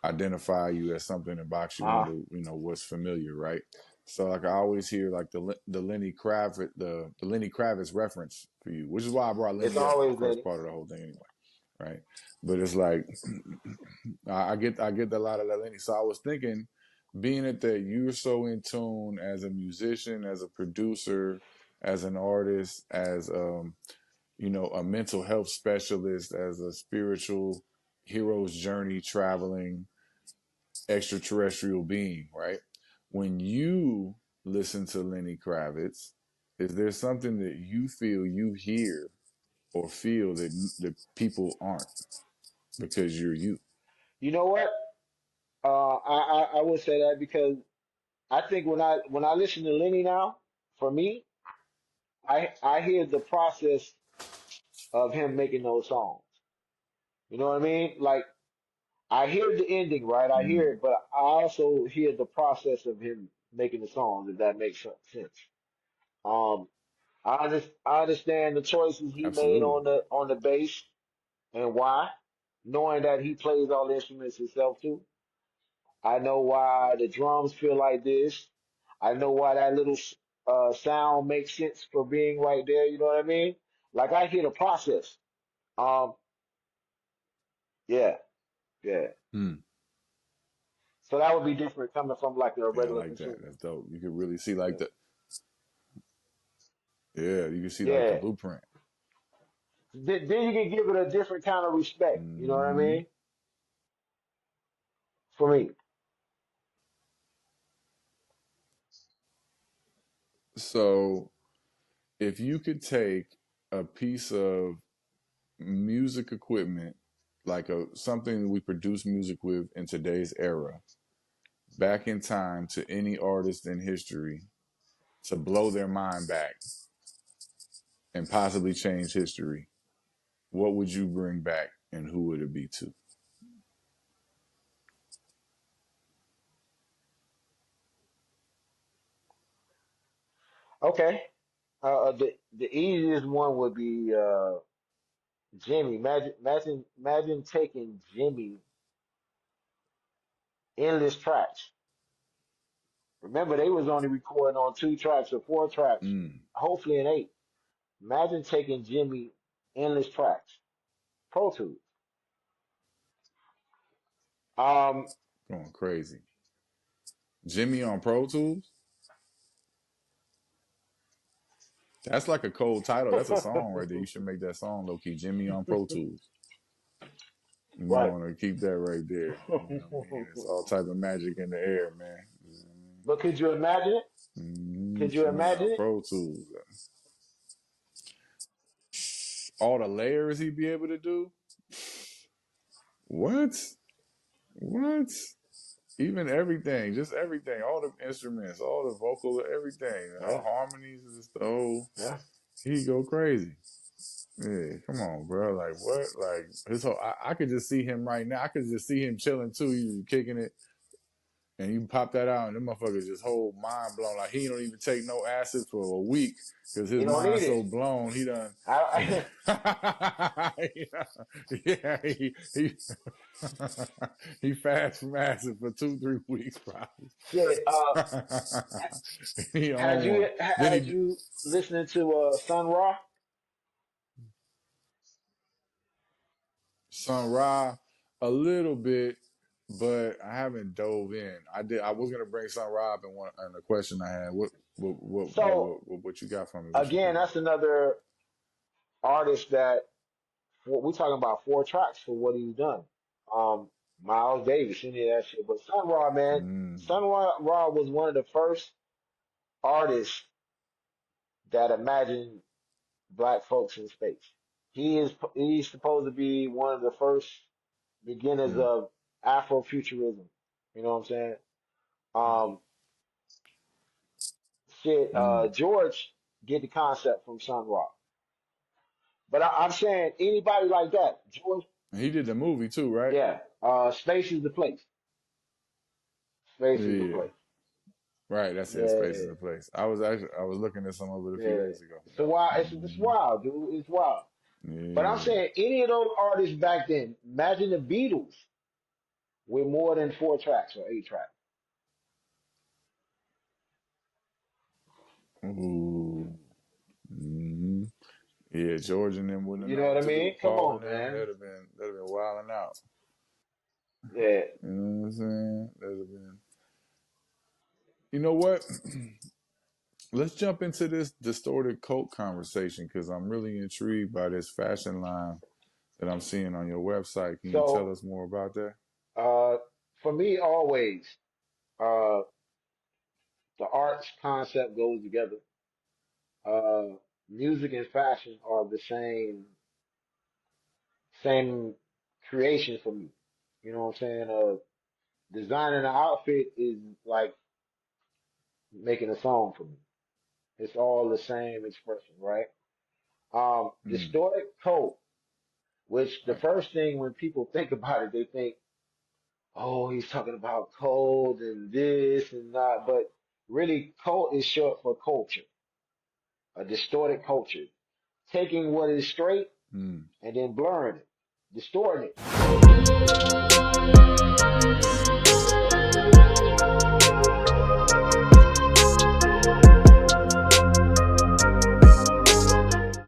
identify you as something and box you Uh-huh. into what's familiar, right? So like I always hear like the Lenny Kravitz reference for you, which is why I brought It's Lenny up in the always first Lenny. part of the whole thing anyway, right? But it's like I get a lot of that Lenny. So I was thinking, being that you're so in tune as a musician, as a producer, as an artist, as a mental health specialist, as a spiritual hero's journey traveling extraterrestrial being, right? When you listen to Lenny Kravitz, is there something that you feel you hear or feel that people aren't because you're you? You know what? I would say that because I think when I listen to Lenny now, for me, I hear the process of him making those songs. You know what I mean? Like I hear the ending, right? I hear Mm, it, but I also hear the process of him making the songs, if that makes some sense. Um, I understand the choices he made absolutely. on the bass and why, knowing that he plays all the instruments himself too. I know why the drums feel like this. I know why that little sound makes sense for being right there. You know what I mean? Like I hear the process. Um, yeah, yeah. Mm. So that would be different coming from like a Yeah, I regular like that. consumer. That's dope. You could really see like Yeah, you can see like the yeah. blueprint. Then you can give it a different kind of respect. You know what I hmm mean? For me. So if you could take a piece of music equipment, like something we produce music with in today's era, back in time to any artist in history to blow their mind back and possibly change history, what would you bring back and who would it be to? Okay. The easiest one would be Jimmy, imagine taking Jimmy endless tracks. Remember, they was only recording on 2 tracks or 4 tracks, Mm, hopefully an 8. Imagine taking Jimmy endless tracks, Pro Tools. Um, going crazy. Jimmy on Pro Tools. That's like a cold title. That's a song right there. You should make that song, low key. Jimmy on Pro Tools. You might right. want to keep that right there. You know what I mean? It's all type of magic in the air, man. But could you imagine it? Could you Jimmy imagine on it? Pro Tools. All the layers he'd be able to do. What? What? Even everything, just everything, all the instruments, all the vocal, everything, Yeah, harmonies, just the whole. yeah. He go crazy. Yeah, come on, bro. Like what? Like his whole. I could just see him right now. I could just see him chilling too. He kicking it, and you pop that out, and them motherfuckers just whole mind blown. Like he don't even take no acid for a week because his You don't need mind's so it. blown. He done. I, Yeah, he he fast from acid for 2-3 weeks probably. shit. He Had on you one. Then had he you listening to Sun Ra? Sun Ra a little bit, but I haven't dove in. I did. I was gonna bring Sun Ra up in one and the question I had. So What you got from me? What you again, think? that's another artist that we're talking about 4 tracks for what he's done. Um, Miles Davis, any of that shit. But Sun Ra, man, Mm, Sun Ra was one of the first artists that imagined black folks in space. He's supposed to be one of the first beginners mm, of Afrofuturism. You know what I'm saying? Um, shit, mm. George get the concept from Sun Ra. But I'm saying anybody like that, George, And he did the movie too, right? yeah, space is the place. Space is the Yeah. place. Right, that's it. Space is Yeah, the place. I was looking at some of it a few yeah. days ago. It's a wild. It's wild, dude. It's wild. But I'm Yeah. saying any of those artists back then, imagine the Beatles with more than 4 tracks or 8 tracks. Ooh. hmm Yeah, George and them wouldn't You have know known what what I to do mean? with Come Paul on, and them. man. They'd have been wilding out. Yeah. You know what I'm saying? They'd have been. You know what? Let's jump into this distorted cult conversation because I'm really intrigued by this fashion line that I'm seeing on your website. Can you tell So, us more about that? uh, for me, always, uh, the arts concept goes together. Uh, music and fashion are the same creation for me. You know what I'm saying? Designing an outfit is like making a song for me. It's all the same expression, right? Mm, Distorted code, which the right. first thing when people think about it, they think, oh, he's talking about code and this and that. But really, code is short for culture, a distorted culture. Taking what is straight Mm. and then blurring it, distorting it.